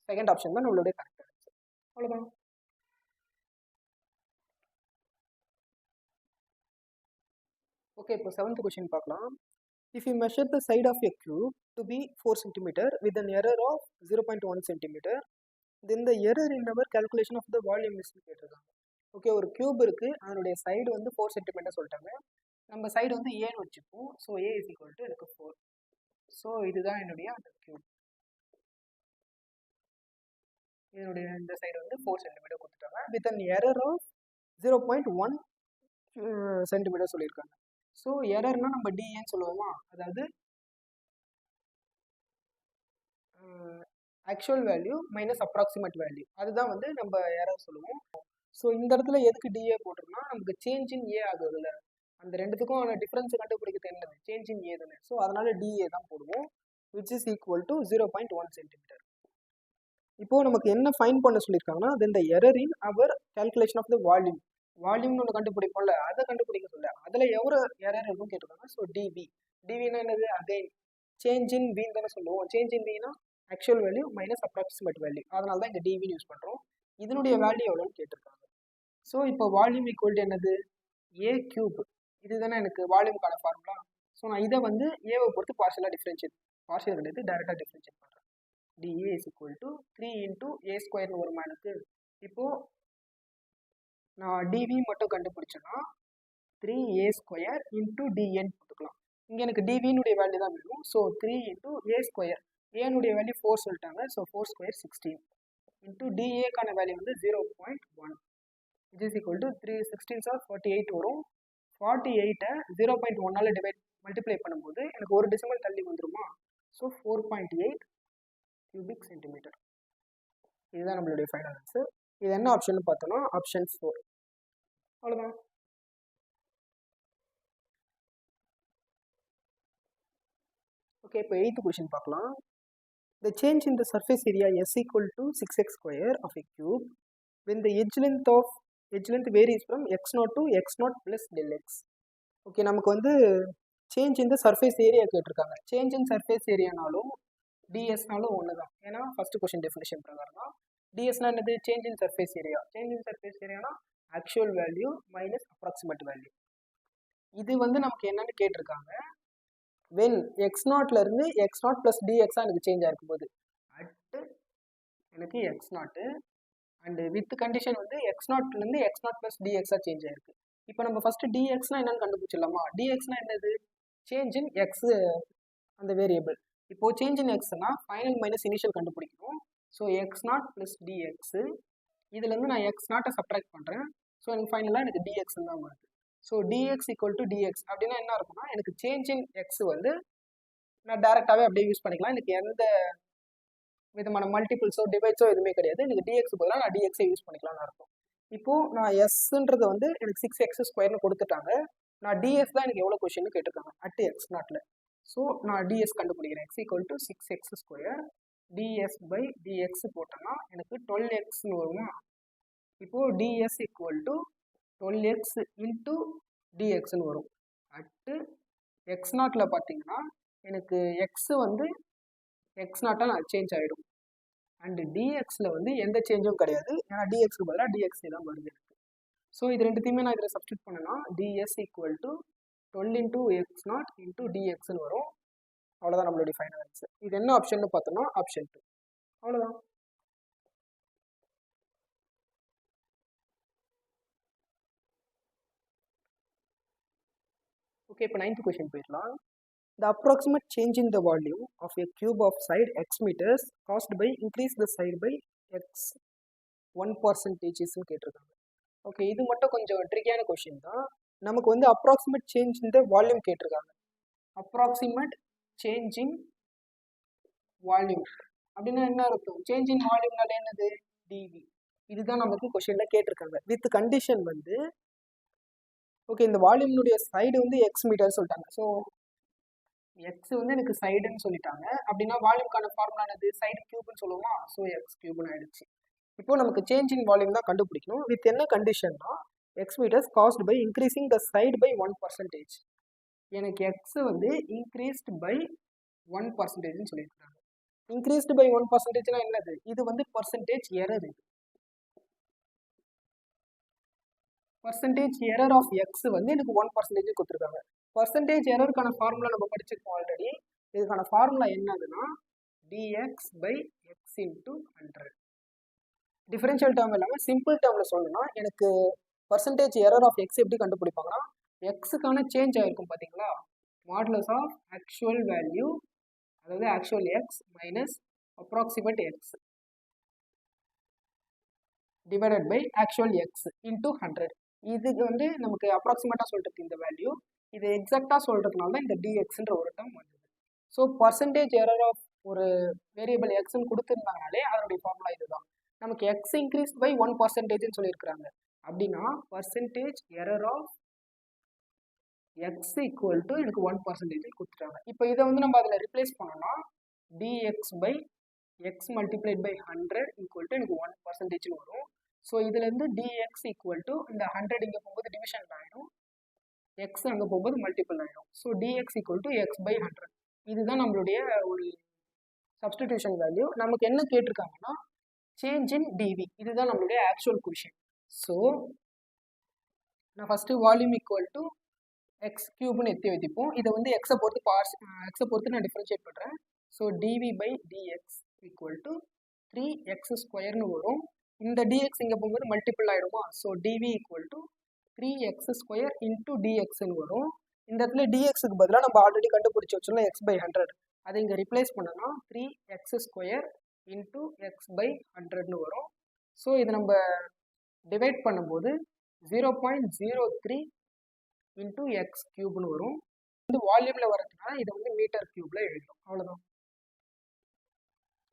செகண்ட் ஆப்ஷன் தான் நம்மளுடைய கரெக்ட் ஆன்சர். அவ்வளோதான். ஓகே, இப்போ 7th கொஸ்டின் பார்க்கலாம். If you measure the side of a cube to be 4 cm with an error of 0.1 cm, then the error in our calculation of the volume is கேட்டிருக்காங்க. Okay, ஒரு cube இருக்குது, அதனுடைய side வந்து 4 cm சொல்லிட்டாங்க. நம்ம side வந்து ஏன்னு வச்சுப்போம். So A is equal to எனக்கு 4. ஸோ இதுதான் என்னுடைய அந்த கியூப். இதனுடைய இந்த சைடு வந்து 4 cm கொடுத்துட்டாங்க with an error of 0.1 cm சொல்லியிருக்காங்க. ஸோ எரர்னா நம்ம டிஏன்னு சொல்லுவோமா, அதாவது actual value minus approximate value, அதுதான் வந்து நம்ம எரர் சொல்லுவோம். ஸோ இந்த இடத்துல எதுக்கு டிஏ போட்டிருக்கோம்னா நமக்கு சேஞ்ச் இன் ஏ ஆகுதுல்ல, அந்த ரெண்டுத்துக்கும் டிஃப்ரென்ஸ் கண்டுபிடிக்கிறது என்னது, சேஞ்ச் இன் ஏ தானே. ஸோ அதனால டிஏ தான் போடுவோம், which is equal to 0.1 cm. இப்போது நமக்கு என்ன ஃபைன் பண்ண சொல்லியிருக்காங்கன்னா then the error in our calculation of the வால்யூம்னு ஒன்று கண்டுபிடிப்போம்ல, அதை கண்டுபிடிக்க சொல்ல அதில் எவ்வளோ எரர் இருக்குன்னு கேட்டிருக்காங்க. ஸோ டிவி, டிவினா என்னது, அகைன் சேஞ்ச் இன் வீன் தானே சொல்லுவோம். Change in Veena actual value minus approximate value, அதனால தான் இந்த டிவின்னு யூஸ் பண்ணுறோம். இதனுடைய வேல்யூ எவ்வளோன்னு கேட்டிருக்காங்க. ஸோ இப்போ வால்யூம் ஈக்குவல் டு என்னது, ஏ கியூப், இதுதானே எனக்கு வால்யூமுக்கான ஃபார்முலா. ஸோ நான் இதை வந்து ஏவை பொறுத்து பார்ஷியலாக டிஃப்ரென்ஷியேட், பார்ஷியல் கிடையாது டேரெக்டாக டிஃப்ரென்ஷியேட் பண்ணுறேன். Da is equal to 3 into a ஸ்கொயர்னு ஒரு மேனுக்கு. இப்போது நான் டிவி மட்டும் கண்டுபிடிச்சேன்னா 3a ஸ்கொயர் இன்ட்டு டிஎன்னு போட்டுக்கலாம். இங்கே எனக்கு டிவினுடைய வேல்யூ தான் வேணும். ஸோ 3 இன்ட்டு ஏ ஸ்கொயர், ஏனுடைய வேல்யூ 4 சொல்லிட்டாங்க. ஸோ 4 ஸ்கொயர் 16 இன்ட்டு டிஏக்கான வேல்யூ வந்து 0.1, it is equal to 3 16 or 48 வரும். 48ஐ 0.1ஆல் மல்டிப்ளை பண்ணும்போது எனக்கு ஒரு டெசிமல் தள்ளி வந்துருமா. So 4.8 cubic centimetre. இதுதான் நம்மளுடைய ஃபைனல் ஆன்சர். இது என்ன ஆப்ஷன் பார்த்தோன்னா ஆப்ஷன் 4. அவ்வளோதான். ஓகே, இப்போ 8th கொஸ்டின் பார்க்கலாம். The change in the surface area S equal to 6x square of a cube when the edge length varies from x0 to x0 plus del x. Okay, நமக்கு வந்து change இந்த surface area கேட்டிருக்காங்க. Change in surface ஏரியானாலும் டிஎஸ்னாலும் ஒன்று தான். ஏன்னா first question definition பிரகாரம் தான். டிஎஸ்னா என்னது, change in surface area. Change in surface ஏரியானா actual value minus approximate value. இது வந்து நமக்கு என்னன்னு கேட்டிருக்காங்க, வென் x0லேருந்து x0 ப்ளஸ் டிஎக்ஸாக எனக்கு சேஞ்ச் ஆகிருக்கும் போது அட்டு எனக்கு x0 அண்டு வித் கண்டிஷன் வந்து x0லேருந்து x0 ப்ளஸ் டிஎக்ஸாக சேஞ்ச் ஆகிருக்கு. இப்போ நம்ம ஃபஸ்ட்டு டிஎக்ஸ்னா என்னன்னு கண்டுபிடிச்சிடலாமா. டிஎக்ஸ்னா என்னது, சேஞ்ச் இன் எக்ஸ் அந்த வேரியபிள். இப்போது சேஞ்ச் இன் எக்ஸ்னா ஃபைனல் மைனஸ் இனிஷியல் கண்டுபிடிக்கணும். ஸோ x0 ப்ளஸ் டிஎக்ஸு இதுலேருந்து நான் எக்ஸ் நாட்டை சப்ட்ராக்ட் பண்ணுறேன். ஸோ எனக்கு ஃபைனலாக எனக்கு டிஎக்ஸ் தான் வருது. So d x equal to dx அப்படின்னா என்ன இருக்கும்னா, எனக்கு சேஞ்ச் இன் எக்ஸ் வந்து நான் டேரெக்டாகவே அப்படியே யூஸ் பண்ணிக்கலாம். எனக்கு எந்த விதமான மல்டிபிள்ஸோ டிவைட்ஸோ எதுவுமே கிடையாது. எனக்கு டிஎக்ஸ் பதிலாக நான் டிஎக்ஸை யூஸ் பண்ணிக்கலாம்னு அர்த்தம். இப்போது நான் எஸ்ன்றது வந்து எனக்கு 6x² கொடுத்துட்டாங்க. நான் டிஎஸ் தான் எனக்கு எவ்வளோ கொஷின்னு கேட்டிருக்காங்க அட் எக்ஸ் நாட்டில். ஸோ நான் டிஎஸ் கண்டுபிடிக்கிறேன். x equal to 6x². Ds by dx போட்டோன்னா எனக்கு 12xன்னு வருமா. இப்போது ds equal to 12x into டிஎக்ஸ்ன்னு வரும். அட்டு எக்ஸ் நாட்டில் பார்த்தீங்கன்னா எனக்கு எக்ஸு வந்து எக்ஸ் நாட்டால் நான் சேஞ்ச் ஆகிடும். அண்டு டிஎக்ஸில் வந்து எந்த சேஞ்சும் கிடையாது. ஏன்னா டிஎக்ஸ்க்கு பதிலாக டிஎக்ஸ் தான் வருது எனக்கு. ஸோ இது ரெண்டுத்தையுமே நான் இதில் சப்ஸ்டியூட் பண்ணேன்னா ds equal to 12 into x naught into டிஎக்ஸ்ன்னு வரும். அவ்வளோதான் நம்மளுடைய ஃபைனல் ஆன்சர். இது என்ன ஆப்ஷன் பார்த்தோம்னா ஆப்ஷன் 2. அவ்வளோதான். ஓகே, இப்போ 9th கொஸ்டின் போயிடலாம். The approximate change in the volume of a cube of side x meters caused by increase the side by x 1% கேட்டிருக்காங்க. ஓகே, இது மட்டும் கொஞ்சம் ட்ரிக்கியான கொஸ்டின் தான். நமக்கு வந்து அப்ராக்சிமேட் சேஞ்ச் இந்த வால்யூம் கேட்டிருக்காங்க. அப்ராக்சிமேட் சேஞ்ச் இன் வால்யூம் அப்படின்னா என்ன அர்த்தம்? சேஞ்ச் இன் வால்யூம்னால என்னது? டிவி. இதுதான் நமக்கு கொஸ்டினில் கேட்டிருக்காங்க. வித் கண்டிஷன் வந்து ஓகே, இந்த வால்யூம்னுடைய சைடு வந்து எக்ஸ் மீட்டர் சொல்லிட்டாங்க. ஸோ எக்ஸ் வந்து எனக்கு சைடுன்னு சொல்லிட்டாங்க. அப்படின்னா வால்யூம்கான ஃபார்முலா என்னது? சைடு கியூப்னு சொல்லுவோமா. ஸோ எக்ஸ் கியூப்னு ஆயிடுச்சு. இப்போ நமக்கு சேஞ்ச் இன் வால்யூம் தான் கண்டுபிடிக்கணும். வித் என்ன கண்டிஷன்னா x metres cast by increasing the side by 1%. எனக்கு எக்ஸ் வந்து இன்க்ரீஸ்ட் பை 1%ன்னு சொல்லியிருக்காங்க. இன்க்ரீஸ்டு பை 1%னா என்னது? இது வந்து பர்சன்டேஜ் எரர். இது பர்சன்டேஜ் எரர் ஆஃப் எக்ஸ் வந்து எனக்கு 1% கொடுத்துருக்காங்க. பர்சன்டேஜ் எரருக்கான ஃபார்முலா நம்ம படிச்சிருக்கோம் ஆல்ரெடி. இதுக்கான ஃபார்முலா என்னதுன்னா dx by x into 100. Differential term இல்லாமல் சிம்பிள் டேர்மில் சொல்லணும்னா எனக்கு பர்சன்டேஜ் எரர் ஆஃப் எக்ஸ் எப்படி கண்டுபிடிப்பாங்கன்னா எக்ஸுக்கான சேஞ்ச் ஆகிருக்கும் பார்த்தீங்களா, மாடுலஸ் ஆஃப் ஆக்சுவல் வேல்யூ, அதாவது actual x minus approximate x divided by actual x into 100. இதுக்கு வந்து நமக்கு அப்ராக்சிமேட்டாக சொல்கிறது இந்த வேல்யூ, இது எக்ஸாக்டாக சொல்கிறதுனால தான் இந்த டிஎக்ஸ்ன்ற ஒரு டேர்ம் வந்தது. ஸோ பர்சன்டேஜ் எரர் ஆஃப் ஒரு வேரியபிள் எக்ஸ்ன்னு கொடுத்துருந்தாங்கனாலே அதனுடைய ஃபார்முலா இதுதான். நமக்கு எக்ஸ் இன்க்ரீஸ் பை 1%ன்னு சொல்லியிருக்கிறாங்க. அப்படின்னா percentage error of x equal to எனக்கு 1% கொடுத்துட்டாங்க. இப்போ இதை வந்து நம்ம அதில் ரிப்ளேஸ் பண்ணோம்னா d x by x multiplied by 100 equal to எனக்கு 1%ன்னு வரும். ஸோ இதுலேருந்து டிஎக்ஸ் ஈக்குவல் டு இந்த 100 இங்கே போகும்போது டிவிஷன் ஆகிடும், எக்ஸ் அங்கே போகும்போது மல்டிபிள் ஆகிடும். So d x equal to x by 100. இதுதான் நம்மளுடைய ஒரு சப்ஸ்டிடியூஷன் வேல்யூ. நமக்கு என்ன கேட்டிருக்காங்கன்னா சேஞ்ச் இன் டிவி. இதுதான் நம்மளுடைய ஆக்சுவல் கொஷின். ஸோ நான் first volume equal to x கியூப்னு எத்தி வைப்போம். இதை வந்து எக்ஸை பொறுத்து நான் டிஃபரன்ஷியேட் பண்ணுறேன். So dv by dx equal to 3x² வரும். இந்த டிஎக்ஸ் இங்கே போகும்போது மல்டிபிள் ஆகிடுமா. So dv equal to 3x² into டிஎக்ஸ்ன்னு வரும். இந்த இடத்துல டிஎக்ஸுக்கு பதிலாக நம்ம ஆல்ரெடி கண்டுபிடிச்சி வச்சோம்னா எக்ஸ் பை 100, அதை இங்கே ரிப்ளேஸ் பண்ணோன்னா 3x² இன்ட்டு எக்ஸ் பை 100ன்னு வரும். ஸோ இதை நம்ம டிவைட் பண்ணும்போது 0.03 இன்ட்டு எக்ஸ் கியூப்னு வரும். வந்து வால்யூமில் வரதுனால இதை வந்து மீட்டர் கியூப்ல எழுதும். அவ்வளோதான்.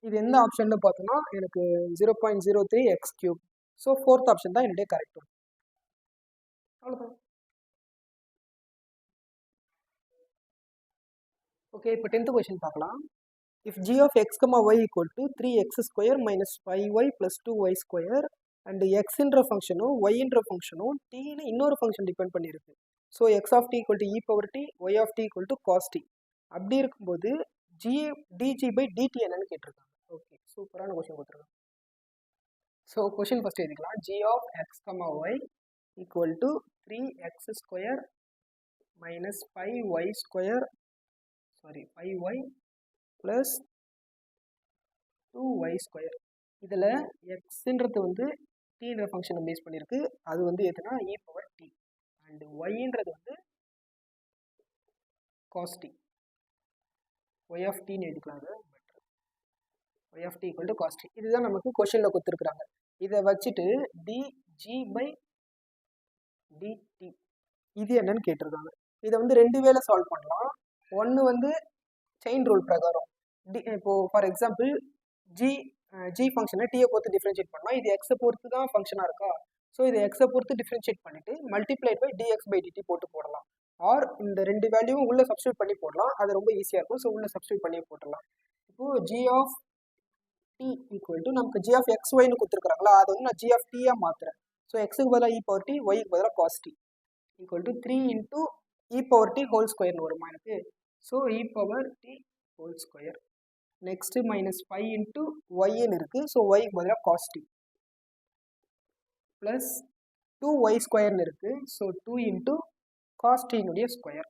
இது எந்த ஆப்ஷனில் பார்த்தோன்னா எனக்கு 0.03 X cube. So 4th option தான் என்னுடைய கரெக்ட் ஒன். அவ்வளோதான். ஓகே, இப்போ 10th கொஸ்டின் பார்க்கலாம். If g of x, y equal to 3x² minus 5y plus 2y² and எக்ஸ்ன்ற ஃபங்க்ஷனும் ஒய்ன்ற ஃபங்க்ஷனும் டீன்னு இன்னொரு ஃபங்க்ஷன் டிபெண்ட் பண்ணியிருக்கு. So x of t equal to e power t, y of t equal to cos t. அப்படி இருக்கும்போது டிஜி by DD என்னன்னு கேட்டிருக்காங்க. ஓகே, சூப்பரான கொஸ்டின் கொடுத்துருக்காங்க. ஸோ கொஸ்டின் ஃபஸ்ட் எழுதிக்கலாம். G of x y equal to 3x² minus 5y plus 2y². இதில் எக்ஸுன்றது வந்து டீன்ற ஃபங்க்ஷனை பேஸ் பண்ணியிருக்கு. அது வந்து எதுனா இ பவர் டி. அண்டு ஒய்ன்றது வந்து காஸ் டி. ஒய் ஆஃப் டின்னு எழுதிக்கலாம். அது better. Y of t equal to cos t. இதுதான் நமக்கு கொஸ்டினில் கொடுத்துருக்குறாங்க. இதை வச்சுட்டு dg/dt இது என்னன்னு கேட்டிருக்காங்க. இதை வந்து 2 வேளை சால்வ் பண்ணலாம். ஒன்று வந்து செயின் ரூல் பிரகாரம் இப்போ ஃபார் எக்ஸாம்பிள் ஜி ஃபங்க்ஷனை டீயை பொறுத்து டிஃப்ரென்ஷியேட் பண்ணலாம். இது எக்ஸை பொறுத்து தான் ஃபங்க்ஷனாக இருக்கா, ஸோ இதை எக்ஸை பொறுத்து டிஃப்ரென்ஷியேட் பண்ணிட்டு மல்டிப்ளைட் பை dx/dt போட்டு போடலாம். ஆர் இந்த 2 வேல்யூவும் உள்ள சப்ஸ்டியூட் பண்ணி போடலாம். அது ரொம்ப ஈஸியாக இருக்கும். ஸோ உள்ள சப்ஸ்டியூட் பண்ணி போட்டுடலாம். இப்போ g of t equal to நமக்கு g ஆஃப் x ஒய்னு கொடுத்துருக்குறாங்களா, அதை வந்து நான் g ஆஃப் t மாற்றுறேன். ஸோ எக்ஸுக்கு பதிலாக e பவர் t, ஒய்க்கு பதிலாக cos t equal to 3 into e power t whole ஸ்கொயர்னு வருமா எனக்கு. So e power t whole square next minus 5 into ஒய்ன்னு இருக்குது. ஸோ ஒய்க்கு பதிலாக cos t ப்ளஸ் 2y ஸ்கொயர்னு இருக்குது. ஸோ 2 இன்டூ cos t-னுடைய square.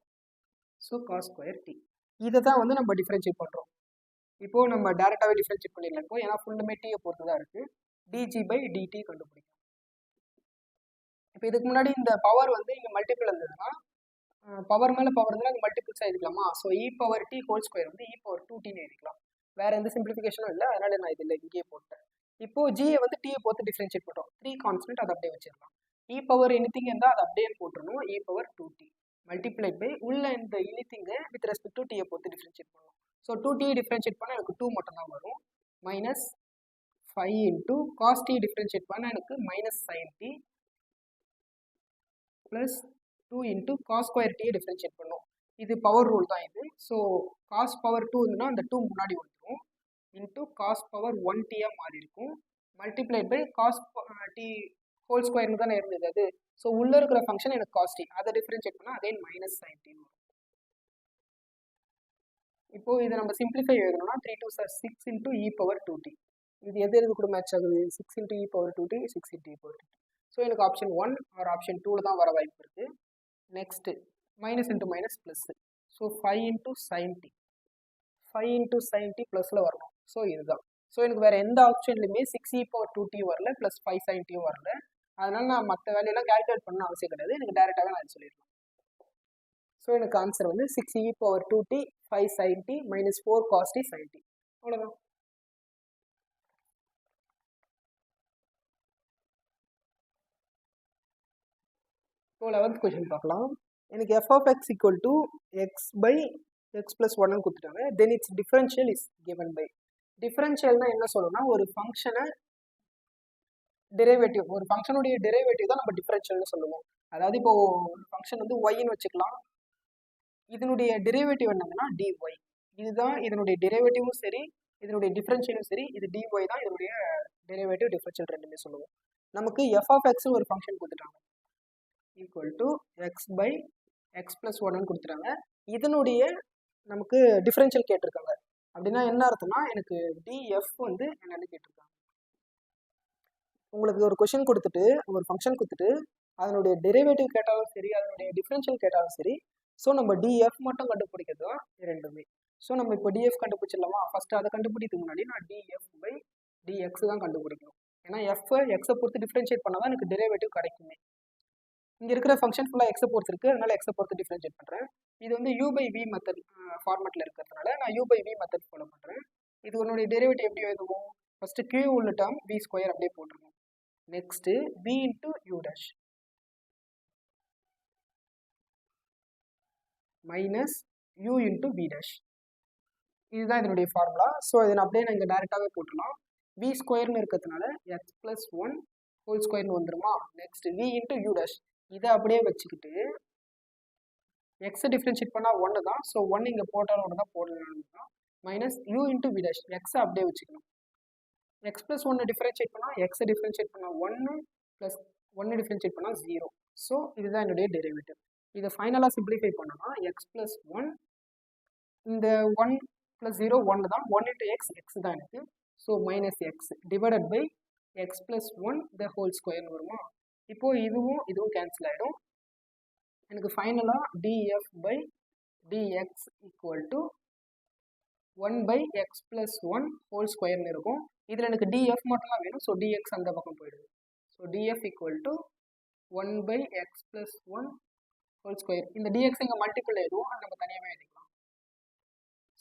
So cos square t. இதை தான் வந்து நம்ம டிஃப்ரென்ஷியேட் பண்ணுறோம். இப்போது நம்ம டேரெக்டாகவே டிஃப்ரென்ஷியேட் பண்ணிடலாம். இப்போ ஏன்னா ஃபுல்லுமே டீயை பொறுத்து தான் இருக்குது. dg/dt கண்டுபிடிக்கும். இப்போ இதுக்கு முன்னாடி இந்த பவர் வந்து இங்கே மல்டிபிள் இருந்ததுன்னா பவர் மேலே பவர் இருந்தால் அது மல்டிபிள்ஸாக எழுதிக்கலாமா. So e power t whole square வந்து e பவர் 2tன்னு எழுதிக்கலாம். வேறு எந்த சிம்பிளிஃபிகேஷனும் இல்லை, அதனால் நான் இதில் இங்கேயே போட்டேன். இப்போது ஜியை வந்து டீயை பொறுத்து டிஃப்ரென்ஷியேட் பண்ணுறோம். 3 கான்ஸ்டன்ட் அதை அப்படியே வச்சிடலாம். e பவர் எனிதிங் இருந்தால் அதை அப்படியே போட்டுருணும். e power 2t multiplied by உள்ள இந்த எனிதிங்கை வித் ரெஸ்பெக்ட் டு டீயை பொறுத்து டிஃப்ரென்ஷியேட் பண்ணணும். ஸோ 2t டிஃப்ரென்ஷியேட் பண்ணால் எனக்கு 2 மட்டும் தான் வரும். Minus 5 into cos t differentiate பண்ணால் எனக்கு minus sin t plus 2 into cos square டீயை டிஃப்ரென்ஷியேட் பண்ணும். இது பவர் ரூல் தான் இது. ஸோ காஸ் பவர் 2 இருந்துன்னா அந்த 2 முன்னாடி வந்துடும். இன்டூ காஸ் பவர் 1t மாறி இருக்கும். Multiplied by cos t whole ஸ்கொயர்னு தானே இருந்தது அது. ஸோ உள்ளே இருக்கிற ஃபங்க்ஷன் எனக்கு காஸ் டி, அதை டிஃப்ரென்ஷியேட் பண்ணால் அகைன் மைனஸ் sin t வரும். இப்போது இதை நம்ம சிம்பிளிஃபை எழுதணும்னா 3 2 6 இன்டூ e பவர் 2t. இது எது கூட மேட்ச் ஆகுது? 6 into e power 2t 6 into e power 2t. So எனக்கு ஆப்ஷன் 1 ஆர் ஆப்ஷன் 2 தான் வர வாய்ப்பு இருக்குது. Next minus into minus plus. So 5 into sin t 5 into sin t ப்ளஸில் வரணும். ஸோ இதுதான். ஸோ எனக்கு வேறு எந்த ஆப்ஷன்லையுமே 6 e பவர் 2t வரல, ப்ளஸ் 5 sin t வரல. அதனால் நான் மற்ற வேலையெல்லாம் கால்குலேட் பண்ண அவசியம் கிடையாது. எனக்கு டேரெக்டாகவே நான் சொல்லிடலாம். ஸோ எனக்கு ஆன்சர் வந்து 6 e power 2t 5 sin t minus 4 cos t sin t. அவ்வளோதான். இப்போ 11th கொஸ்டின் பார்க்கலாம். எனக்கு f of x equal to x by x plus 1ன்னு கொடுத்துட்டாங்க. Then its differential is given by. டிஃபரன்ஷியல்னா என்ன சொல்லணும்னா ஒரு ஃபங்க்ஷனை டெரிவேட்டிவ், ஒரு ஃபங்க்ஷனுடைய டெரிவேட்டிவ் தான் நம்ம டிஃபரன்ஷியல்னு சொல்லுவோம். அதாவது இப்போ ஒரு ஃபங்க்ஷன் வந்து ஒய்ன்னு வச்சுக்கலாம். இதனுடைய டெரிவேட்டிவ் என்னங்கன்னா dy. இதுதான் இதனுடைய டெரிவேட்டிவும் சரி, இதனுடைய டிஃபரன்ஷியலும் சரி, இது dy தான் இதனுடைய டெரிவேட்டிவ் டிஃபரன்ஷியல் ரெண்டுமே சொல்லுவோம். நமக்கு f of x ஒரு ஃபங்க்ஷன் கொடுத்துட்டாங்க equal to x by x plus 1ன்னு கொடுத்துட்டாங்க. இதனுடைய நமக்கு டிஃபரன்ஷியல் கேட்டிருக்காங்க. அப்படின்னா என்ன அர்த்தம்னா எனக்கு df வந்து என்னென்னு கேட்டிருக்காங்க. உங்களுக்கு ஒரு கொஷின் கொடுத்துட்டு ஒரு ஃபங்க்ஷன் கொடுத்துட்டு அதனுடைய டெரிவேட்டிவ் கேட்டாலும் சரி, அதனுடைய டிஃபரன்ஷியல் கேட்டாலும் சரி, ஸோ நம்ம df மட்டும் கண்டுபிடிக்கிறது தான் ரெண்டுமே. ஸோ நம்ம இப்போ df கண்டுபிடிச்சிடலாமா? ஃபஸ்ட்டு அதை கண்டுபிடிக்கிறதுக்கு முன்னாடி நான் df பை dx தான் கண்டுபிடிக்கணும். ஏன்னா எக்ஸை பொறுத்து டிஃபரன்ஷியேட் பண்ணால் தான் எனக்கு டெரிவேட்டிவ் கிடைக்குமே. இங்கே இருக்கிற ஃபங்க்ஷன் ஃபுல்லாக எக்ஸை பொறுத்து இருக்குது, அதனால் எக்ஸை பொறுத்து டிஃபரன்ஷியேட் பண்ணுறேன். இது வந்து u/v மெத்தட் ஃபார்மேட்டில் இருக்கிறதுனால நான் u/v மெத்தட் ஃபாலோ பண்ணுறேன். இது உன்னுடைய டெரிவேட்டிவ் எப்படி எழுதுவோம்? ஃபஸ்ட்டு q உள்ள டேர்ம் v ஸ்கொயர் அப்படியே போட்டுருவோம். Next v into u dash minus u into v dash. இதுதான் இதனுடைய ஃபார்முலா. ஸோ இதை அப்படியே நான் இங்கே டேரெக்டாகவே போட்டுடலாம். v ஸ்கொயர்னு இருக்கிறதுனால எக்ஸ் ப்ளஸ் 1 ஹோல் ஸ்கொயர்னு வந்துருமா. Next v into u dash இதை அப்படியே வச்சுக்கிட்டு எக்ஸை டிஃப்ரென்ஷியேட் பண்ணால் 1 தான். ஸோ 1 இங்கே போட்டாலும் 1 தான், போடலாம் தான். Minus u into v dash எக்ஸை அப்படியே வச்சுக்கணும். எக்ஸ் ப்ளஸ் 1 டிஃப்ரென்ஷியேட் பண்ணால் எக்ஸை டிஃப்ரென்ஷியேட் பண்ணால் 1 ப்ளஸ் 1 டிஃப்ரென்ஷியேட் பண்ணால் 0. ஸோ இதுதான் என்னுடைய டெரிவேட்டிவ். இதை ஃபைனலாக சிம்பிளிஃபை பண்ணோம்னா எக்ஸ் ப்ளஸ் 1 இந்த 1 ப்ளஸ் 0 1 தான், 1 இன்ட்டு எக்ஸ் எக்ஸ் தான் எனக்கு. So minus x divided by x plus 1 the whole ஸ்கொயர்னு வருமா. இப்போது இதுவும் கேன்சல் ஆகிடும். எனக்கு ஃபைனலாக df by dx equal to 1 by x plus 1 whole ஸ்கொயர்னு இருக்கும். இதில் எனக்கு df மட்டும் தான் வேணும். ஸோ dx அந்த பக்கம் போயிடுது. So df equal to 1 by x plus 1 whole square. இந்த dx இங்கே மல்டிபிள் எழுதுவோம், அது நம்ம தனியாகவே எழுதிக்கலாம்.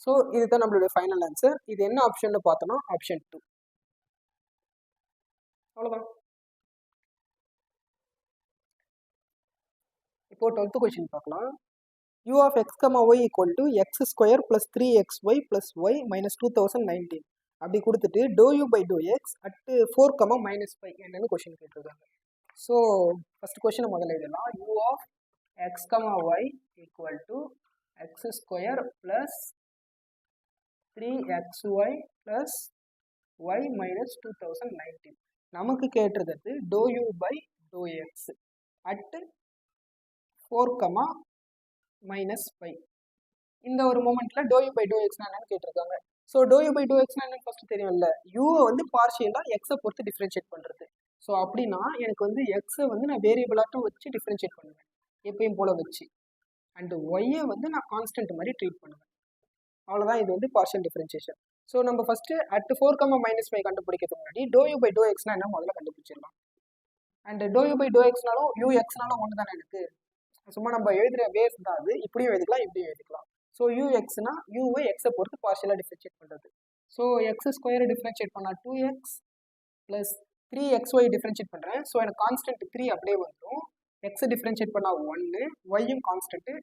ஸோ இதுதான் நம்மளுடைய ஃபைனல் ஆன்சர். இது என்ன ஆப்ஷன் பார்த்தோம்னா ஆப்ஷன் 2. அவ்வளோதான். இப்போ 12th கொஸ்டின் பார்க்கலாம். u of x, y equal to x square plus 3xy plus y minus 2019 அப்படி கொடுத்துட்டு dou u by dou x at 4, minus 5 என்னன்னு கொஸ்டின் கேட்டிருக்காங்க. ஸோ ஃபர்ஸ்ட் கொஸ்டினை முதல்ல எழுதலாம். u of x, y equal to x square plus 3xy plus y minus 2019. நமக்கு கேட்டிருக்கிறது dou u by dou x at 4, minus 5. இந்த ஒரு மொமெண்ட்ல dou u by dou x என்னன்னு கேட்டிருக்காங்க. So dou u by dou x என்னன்னு first தெரியும்ல, u வந்து பார்ஷியலா x பொறுத்து டிஃபரன்ஷியேட் பண்றது. ஸோ அப்படின்னா எனக்கு வந்து x வந்து நான் வேரியபிளாட்டும் வச்சு டிஃபரன்ஷியேட் பண்ணுவேன் எப்பயும் போல வச்சு, அண்ட் ஒய்யை வந்து நான் கான்ஸ்டன்ட் மாதிரி ட்ரீட் பண்ணுவேன். அவ்வளோதான், இது வந்து பார்ஷியல் டிஃபரன்ஷியேஷன். ஸோ நம்ம ஃபர்ஸ்ட் at 4, minus 5 கண்டுபிடிக்கிறதுக்கு முன்னாடி dou u by dou x என்ன முதல்ல கண்டுபிடிச்சிடலாம். And dou u by dou xனாலும் ux-னாலும் ஒன்று தானே எனக்கு, சும்மா நம்ம எழுதுகிற வேஸ் தான் அது, இப்படியும் எழுதிக்கலாம் இப்படியும் எழுதிக்கலாம். ஸோ ux-னா u-வை x-ஐ பொறுத்து பார்ஷியலாக டிஃபரன்ஷியேட் பண்ணுறது. ஸோ எக்ஸ் ஸ்கொயரை டிஃபரன்ஷியேட் பண்ணால் 2x ப்ளஸ் 3xy டிஃபரன்ஷியேட் பண்ணுறேன். ஸோ எனக்கு கான்ஸ்டன்ட் 3 அப்படியே வந்துடும். எக்ஸை டிஃபரன்ஷியேட் பண்ணால் 1, ஒய்யும் கான்ஸ்டன்ட்டு,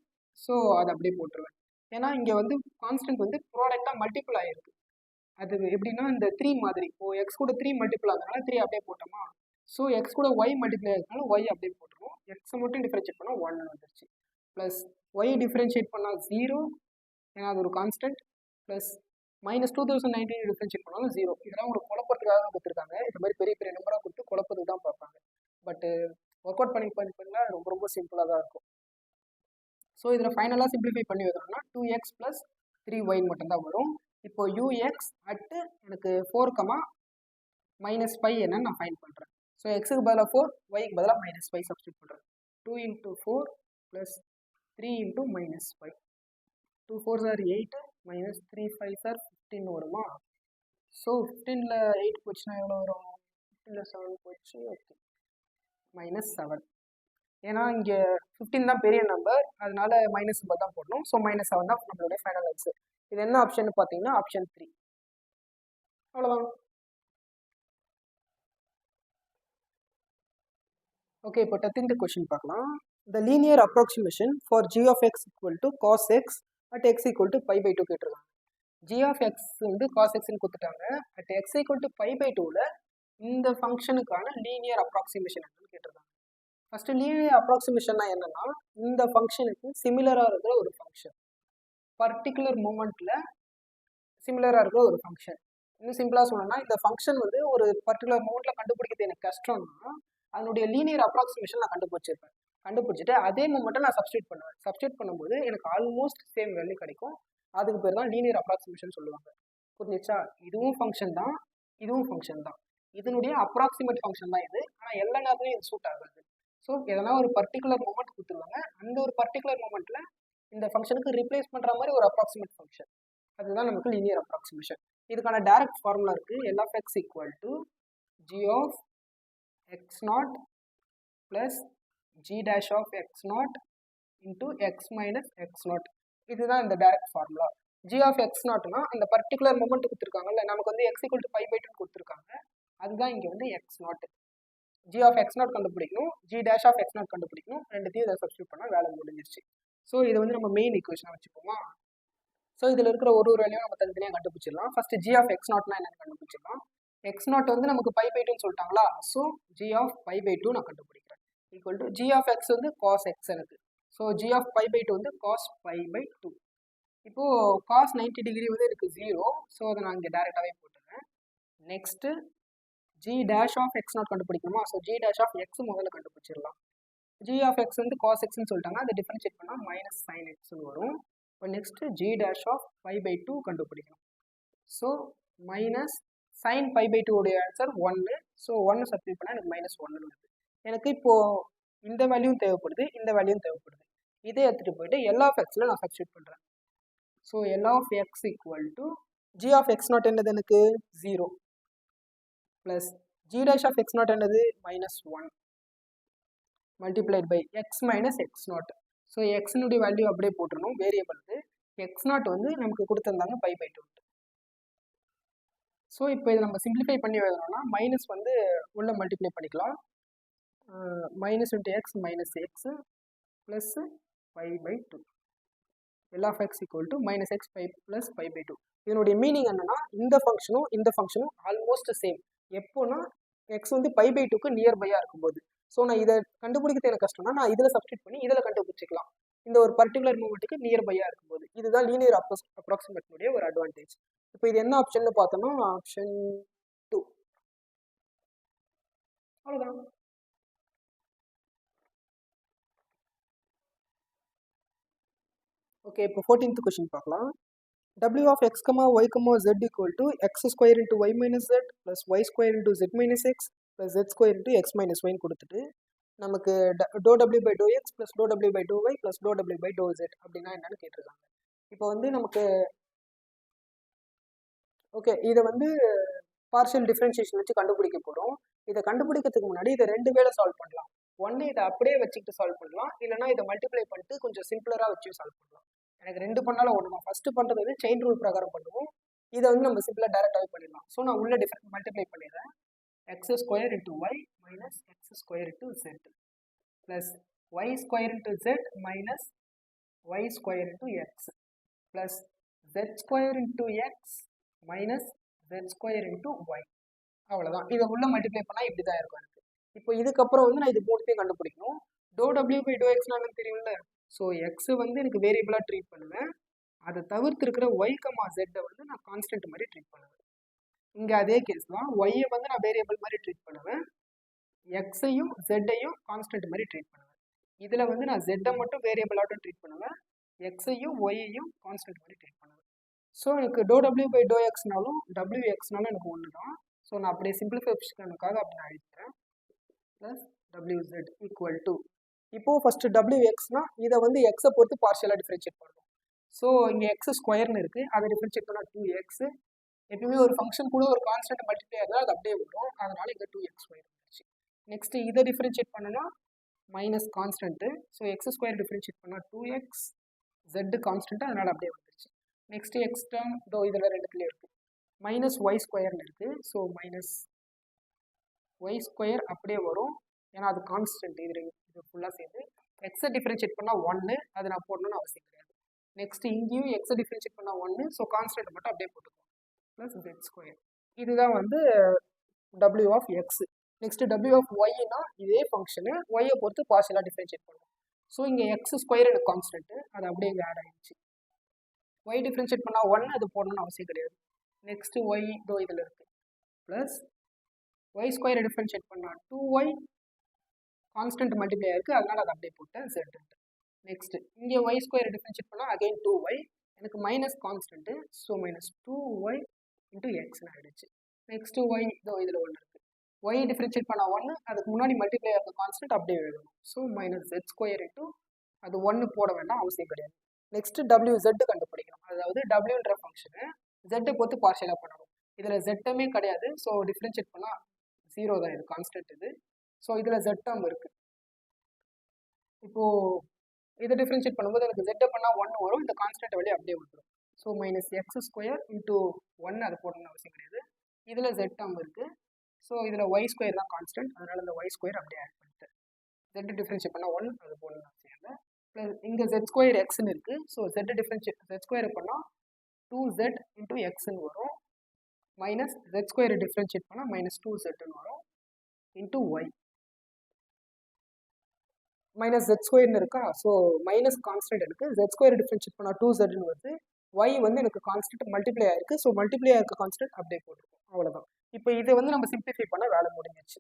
ஸோ அதை அப்படியே போட்டுருவேன். ஏன்னா இங்கே வந்து கான்ஸ்டன்ட் வந்து ப்ராடக்டாக மல்டிபிள் ஆகிருக்கு. அது எப்படின்னா இந்த 3 மாதிரி, இப்போ எக்ஸ் கூட 3 மல்டிபிள் ஆகிறதுனால 3 அப்படியே போட்டோமா, ஸோ எக்ஸ் கூட ஒய் மல்டிப்ளை ஆகிறதுனால ஒய் அப்படியே போட்டுருவோம். எக்ஸை மட்டும் டிஃபரன்ஷியேட் பண்ணால் 1 வந்துருச்சு. ப்ளஸ் ஒய் டிஃபரன்ஷியேட் பண்ணால் 0, ஏன்னா அது ஒரு கான்ஸ்டன்ட். ப்ளஸ் மைனஸ் 2019 டிஃபரன்ஷியேட் பண்ணாலும் 0. இதெல்லாம் ஒரு குழப்பத்துக்காக கொடுத்துருக்காங்க. இந்த மாதிரி பெரிய பெரிய நம்பராக கொடுத்து குழப்பத்துக்கு தான் பார்ப்பாங்க. பட்டு ஒர்க் அவுட் பண்ணால் ரொம்ப ரொம்ப சிம்பிளாக தான் இருக்கும். ஸோ இதில் ஃபைனலாக சிம்பிளிஃபை பண்ணி வைக்கணும்னா 2x ப்ளஸ் 3y மட்டும்தான் வரும். இப்போ ux at எனக்கு 4, minus 5 என்னன்னு நான் ஃபைண்ட் பண்ணுறேன். ஸோ எக்ஸுக்கு பதிலாக 4, ஒய்க்கு பதிலாக minus 5 சப்ஸ்டியூட் பண்ணுறேன். 2 into 4 plus 3 into minus 5. 2 4s are 8, minus 3 5s are 15 வருமா. ஸோ 15ல் 8 போச்சுன்னா எவ்வளோ வரும், 15ல் 7 போச்சு, ஓகே, minus 7. ஏன்னா இங்கே 15 தான் பெரிய நம்பர், அதனால மைனஸ் தான் போடணும். ஸோ minus 7 தான் நம்மளுடைய ஃபைனல் ஆன்சர். இது என்ன ஆப்ஷன் பார்த்தீங்கன்னா ஆப்ஷன் 3. அவ்வளோதான். ஓகே, இப்போ 10th கொஸ்டின் பார்க்கலாம். The linear approximation for g of x equal to cos x at x equal to pi by 2 கேட்டிருக்காங்க. g of x வந்து cos x-ன்னு கொடுத்துட்டாங்க. at x equal to pi by 2ல இந்த ஃபங்க்ஷனுக்கான linear approximation என்னன்னு கேட்டிருக்காங்க. First linear அப்ராக்சிமேஷன்னா என்னன்னா, இந்த ஃபங்க்ஷனுக்கு சிமிலராக இருக்கிற ஒரு ஃபங்க்ஷன், பர்டிகுலர் மூமெண்ட்ல சிமிலராக இருக்கிற ஒரு ஃபங்க்ஷன். இன்னும் சிம்பிளாக சொல்லணும்னா, இந்த ஃபங்க்ஷன் வந்து ஒரு பர்டிகுலர் மூமெண்ட்ல கண்டுபிடிக்கிறது எனக்கு கஷ்டம்னா அதனுடைய லீனியர் அப்ராக்சிமேஷன் நான் கண்டுபிடிச்சிட்டு அதே மூமெண்ட்டை நான் சப்ஸ்டியூட் பண்ணுவேன். சப்ஸ்டியூட் பண்ணும்போது எனக்கு ஆல்மோஸ்ட் சேம் வேல்யூ கிடைக்கும். அதுக்கு பேர் தான் லீனியர் அப்ராக்சிமேஷன் சொல்லுவாங்க. புரிஞ்சிச்சா? இதுவும் ஃபங்க்ஷன் தான், இதுவும் ஃபங்க்ஷன் தான், இதனுடைய அப்ராக்சிமேட் ஃபங்க்ஷன் தான் இது. ஆனால் எல்லா நேரத்துலையும் இது சூட் ஆகாது. ஸோ எதனா ஒரு பர்டிகுலர் மூமெண்ட் கொடுத்துருவாங்க, அந்த ஒரு பர்டிகுலர் மூமெண்ட்ல இந்த ஃபங்க்ஷனுக்கு ரீப்ளேஸ் பண்ணுற மாதிரி ஒரு அப்ராக்சிமேட் ஃபங்க்ஷன், அதுதான் நமக்கு லீனியர் அப்ராக்சிமேஷன். இதுக்கான டைரக்ட் ஃபார்முலா இருக்குது. L of x equal to g of x0 plus g dash of x0 into x minus x0. இதுதான் இந்த டைரக்ட் ஃபார்முலா. g of x0னா அந்த பர்டிகுலர் மொமெண்ட் கொடுத்துருக்காங்கல்ல, நமக்கு வந்து x equal to pi by 2 கொடுத்துருக்காங்க, அதுதான் இங்கே வந்து x0. g of x0 கண்டுபிடிக்கணும், g dash of x0 கண்டுபிடிக்கணும், ரெண்டுத்தையும் இதை சப்ஸ்டியூட் பண்ணால் வேலை முடிஞ்சிருச்சு. ஸோ இதை வந்து நம்ம மெயின் ஈக்குவேஷனாக வச்சுப்போமா. ஸோ இதில் இருக்கிற ஒரு வேலையும் நம்ம தனித்தனியாக கண்டுபிடிச்சிடலாம். ஃபர்ஸ்ட் g of x0னா என்னென்னு கண்டுபிடிச்சிடலாம். x0 வந்து நமக்கு pi by 2 சொல்லிட்டாங்களா, so g of pi by 2 நான் கண்டுபிடிக்கிறேன். Equal to g of x வந்து cos x எனக்கு, so g of pi by 2 வந்து cos pi by 2. இப்போது cos 90 டிகிரி வந்து எனக்கு 0, ஸோ அதை நான் இங்கே டேரெக்டாகவே போட்டுறேன். Next g dash of x0 கண்டுபிடிக்கணுமா, so g dash of x முதல்ல கண்டுபிடிச்சிடலாம். g of x வந்து cos xன்னு சொல்லிட்டாங்க, அதை டிஃபரன்ஷியேட் பண்ணால் மைனஸ் sin xன்னு வரும். இப்போ next g dash of pi by 2 கண்டுபிடிக்கணும். So minus sin pi by 2 உடைய ஆன்சர் 1, ஸோ 1 சப்ஸ்டியூட் பண்ணால் எனக்கு மைனஸ் 1 வருது. எனக்கு இப்போது இந்த வேல்யூவும் தேவைப்படுது, இந்த வேல்யூவும் தேவைப்படுது. இதை எடுத்துகிட்டு போயிட்டு L of xல நான் சப்ஸ்டியூட் பண்ணுறேன். So L of x equal to g of x0 என்னது எனக்கு 0 plus g dash of x0 என்னது minus 1 multiplied by x minus x0. So எக்ஸினுடைய வேல்யூ அப்படியே போட்டுருணும், வேரியபிளுக்கு x0 வந்து நமக்கு கொடுத்துருந்தாங்க pi by 2. ஸோ இப்போ இதை நம்ம சிம்பிளிஃபை பண்ணி எழுதணும்னா மைனஸ் வந்து உள்ள மல்டிப்ளை பண்ணிக்கலாம். Minus into x minus X plus 5/2 L of x equal to minus x plus 5/2. இதனுடைய மீனிங் என்னன்னா இந்த ஃபங்க்ஷனும் ஆல்மோஸ்ட் சேம். எப்போனா எக்ஸ் வந்து 5/2க்கு நியர்பையாக இருக்கும்போது. ஸோ நான் இதை கண்டுபிடிக்கிறது எனக்கு கஷ்டம்னா நான் இதில் சப்ஸ்டிட் பண்ணி இதில் கண்டுபிடிச்சிக்கலாம். இந்த ஒரு பர்டிகுலர் மூமெண்ட்டுக்கு நியர்பையாக இருக்கும்போது. இதுதான் லீனியர் அப்ராக்சிமேட்னுடைய ஒரு அட்வான்டேஜ். இப்போ இது என்ன ஆப்ஷன் பார்த்தோம்னா ஆப்ஷன் 2. அவ்வளோதான். ஓகே, இப்போ 14th கொஸ்டின் பார்க்கலாம். W of x, y, z equal to x square into y minus z plus y square into z minus x plus z square into x minus y கொடுத்துட்டு நமக்கு dou w by dou x plus dou w by dou y plus dou w by dou z அப்படின்னா என்னன்னு கேட்டிருக்காங்க. இப்போ வந்து நமக்கு okay இதை வந்து பார்ஷியல் டிஃபரன்ஷியேஷன் வச்சு கண்டுபிடிக்க போகிறோம். இதை கண்டுபிடிக்கிறதுக்கு முன்னாடி இதை 2 வேளை சால்வ் பண்ணலாம். ஒன்று இதை அப்படியே வச்சுக்கிட்டு சால்வ் பண்ணலாம், இல்லைனா இதை மல்டிப்ளை பண்ணிட்டு கொஞ்சம் சிம்பிளராக வச்சு சால்வ் பண்ணலாம். எனக்கு 2 பண்ணாலும் ஒன்று தான். ஃபஸ்ட்டு பண்ணுறது வந்து செயின் ரூல் பிரகாரம் பண்ணுவோம். இதை வந்து நம்ம சிம்பிளாக டேரெக்டாகவே பண்ணிடலாம். ஸோ நான் உள்ள மல்டிப்ளை பண்ணிடுறேன். X square into y minus x square into zed plus y square into zed minus y square into x plus zed square into x minus zed square into y. அவ்வளோதான். இதை உள்ள multiply பண்ணால் இப்படி தான் இருக்கும் எனக்கு. இப்போ இதுக்கப்புறம் வந்து நான் இது மூணுத்தையும் கண்டுபிடிக்கணும். டோ டபிள்யூ பை டோ எக்ஸ்னா எனக்கு தெரியும்ல. ஸோ எக்ஸ் வந்து எனக்கு வேரியபிளாக ட்ரீட் பண்ணுவேன். அதை தவிர்த்து இருக்கிற ஒய் கமா ஜெட்டை வந்து நான் கான்ஸ்டன்ட் மாதிரி ட்ரீட் பண்ணுவேன். இங்கே அதே கேஸ் தான். ஒய்யை வந்து நான் வேரியபிள் மாதிரி ட்ரீட் பண்ணுவேன், எக்ஸையும் ஜெட்டையும் கான்ஸ்டன்ட் மாதிரி ட்ரீட் பண்ணுவேன். இதில் வந்து நான் ஜெட்டை மட்டும் வேரியபிளாக ட்ரீட் பண்ணுவேன், எக்ஸையும் ஒய்யையும் கான்ஸ்டன்ட் மாதிரி ட்ரீட் பண்ணுவேன். ஸோ எனக்கு டோ டபிள்யூ பை டோ எக்ஸ்னாலும் டபிள்யூ எக்ஸ்னாலும் எனக்கு ஒன்று தான். ஸோ நான் அப்படியே சிம்பிளிஃபிகேஷனுக்காக அப்படி நான் எழுதிக்கிறேன். ப்ளஸ் டபிள்யூ ஜெட் ஈக்குவல் டு இப்போது ஃபஸ்ட்டு டபிள்யூ எக்ஸ்னா இதை வந்து எக்ஸை பொறுத்து பார்ஷியலாக டிஃப்ரென்ஷியேட் பண்ணணும். ஸோ இங்கே எக்ஸ் ஸ்கொயர்னு இருக்குது, அதை டிஃப்ரென்ஷியேட் பண்ணால் 2x. எப்பவுமே ஒரு ஃபங்க்ஷன் கூட ஒரு கான்ஸ்டன்ட் மல்டிப்ளை இருந்தால் அது அப்படியே வரும், அதனால இங்கே 2x ஸ்கொயர் வந்துருச்சு. நெக்ஸ்ட்டு இதை டிஃப்ரென்ஷியேட் பண்ணனா minus constant. So X square differentiate பண்ணால் 2x, ஜெட்டு கான்ஸ்டன்ட்டு, அதனால் அப்படியே வந்துருச்சு. நெக்ஸ்ட்டு எக்ஸ் டேர்ம் இதோ இதில் ரெண்டுத்துலேயே இருக்குது. மைனஸ் ஒய் ஸ்கொயர்னு இருக்குது. ஸோ மைனஸ் ஒய் ஸ்கொயர் அப்படியே வரும், ஏன்னா அது கான்ஸ்டன்ட். இது ஃபுல்லாக சேர்ந்து எக்ஸை டிஃப்ரென்ஷியேட் பண்ணால் 1, அது நான் போடணும்னு அவசியம் கிடையாது. நெக்ஸ்ட் இங்கேயும் எக்ஸை டிஃப்ரென்ஷியேட் பண்ணால் 1, ஸோ கான்ஸ்டன்ட் மட்டும் அப்படியே போட்டுக்கோம். Plus zed square. இதுதான் வந்து W of X. Next W of ஒய்னா இதே ஃபங்க்ஷனு ஒய்யை பொறுத்து பார்ஷியலாக டிஃப்ரென்ஷியேட் பண்ணுவோம். ஸோ இங்கே எக்ஸ் ஸ்கொயர் எனக்கு கான்ஸ்டன்ட்டு, அது அப்படியே இங்கே ஆட் ஆகிடுச்சு. ஒய் டிஃப்ரென்ஷியேட் பண்ணால் 1, அது போடணும்னு அவசியம் கிடையாது. நெக்ஸ்ட் ஒய் இதோ இதில் இருக்குது. ப்ளஸ் ஒய் ஸ்கொயரை டிஃப்ரென்ஷியேட் பண்ணால் 2y, கான்ஸ்டன்ட் மல்டிப்ளை இருக்குது, அதனால் அதை அப்படியே போட்டேன் ஜெட். நெக்ஸ்ட் இங்கே ஒய் ஸ்கொயரை டிஃப்ரென்ஷியேட் பண்ணால் அகைன் 2y, எனக்கு minus constant, so minus 2y into எக்ஸ்னு ஆகிடுச்சு. நெக்ஸ்ட் ஒய் இதோ இதில் ஒன்று இருக்குது. ஒய் டிஃப்ரென்ஷியேட் பண்ணால் 1, அதுக்கு முன்னாடி மல்டிப்ளை ஆகிற கான்ஸ்டன்ட் அப்படியே எழுதணும். So minus zed square into அது 1 போட வேண்டாம், அவசியம் கிடையாது. நெக்ஸ்ட் டபிள்யூ ஜெட்டு கண்டுபிடிக்கணும். அதாவது டபிள்யூன்ற ஃபங்க்ஷனு ஜெட்டை பொறுத்து பார்ஷியலாக பண்ணணும். இதில் ஜெட்டுமே கிடையாது, ஸோ டிஃப்ரென்ஷியேட் பண்ணால் 0 தான், இது கான்ஸ்டன்ட் இது. ஸோ இதில் ஜெட் டேர்ம் இருக்குது. இப்போது இதை டிஃப்ரென்ஷியேட் பண்ணும்போது எனக்கு ஜெட்டை பண்ணால் 1 வரும், இந்த கான்ஸ்டன்ட் வழி அப்படியே வந்துடும். So minus x square into 1, அது போடணும்னு அவசியம் கிடையாது. இதில் ஜெட் டேர்ம் இருக்குது. ஸோ இதில் ஒய் ஸ்கொயர் தான் கான்ஸ்டன்ட், அதனால் இந்த ஒய் ஸ்கொயர் அப்படியே ஆட் பண்ணிட்டு ஜெட்டு டிஃப்ரென்ஷியேட் பண்ணால் 1, அது போடணும்னு அவசியம் இல்லை. ப்ளஸ் இங்கே ஜெட் ஸ்கொயர் எக்ஸ்ன்னு இருக்குது. ஸோ ஜெட் ஸ்கொயர் பண்ணால் 2z இன்ட்டு எக்ஸ்ன்னு வரும், மைனஸ் ஜெட் ஸ்கொயரை டிஃப்ரென்ஷியேட் பண்ணால் மைனஸ் 2zன்னு வரும், இன்ட்டு ஒய் மைனஸ் ஜெட் ஸ்கொயர்னு இருக்கா. ஸோ மைனஸ் கான்ஸ்டன்ட் இருக்குது, ஜெட் ஸ்கொயர் டிஃப்ரென்ஷியேட் பண்ணால் 2zன்னு வருது, ஒய் வந்து எனக்கு கான்ஸ்டன்ட் மல்டிப்ளை ஆயிருக்கு. ஸோ மல்டிப்ளை ஆயிருக்க கான்ஸ்டன்ட் அப்படியே போட்டிருக்கோம், அவ்வளோதான். இப்போ இதை வந்து நம்ம சிம்பிளிஃபை பண்ண வேலை முடிஞ்சிச்சு.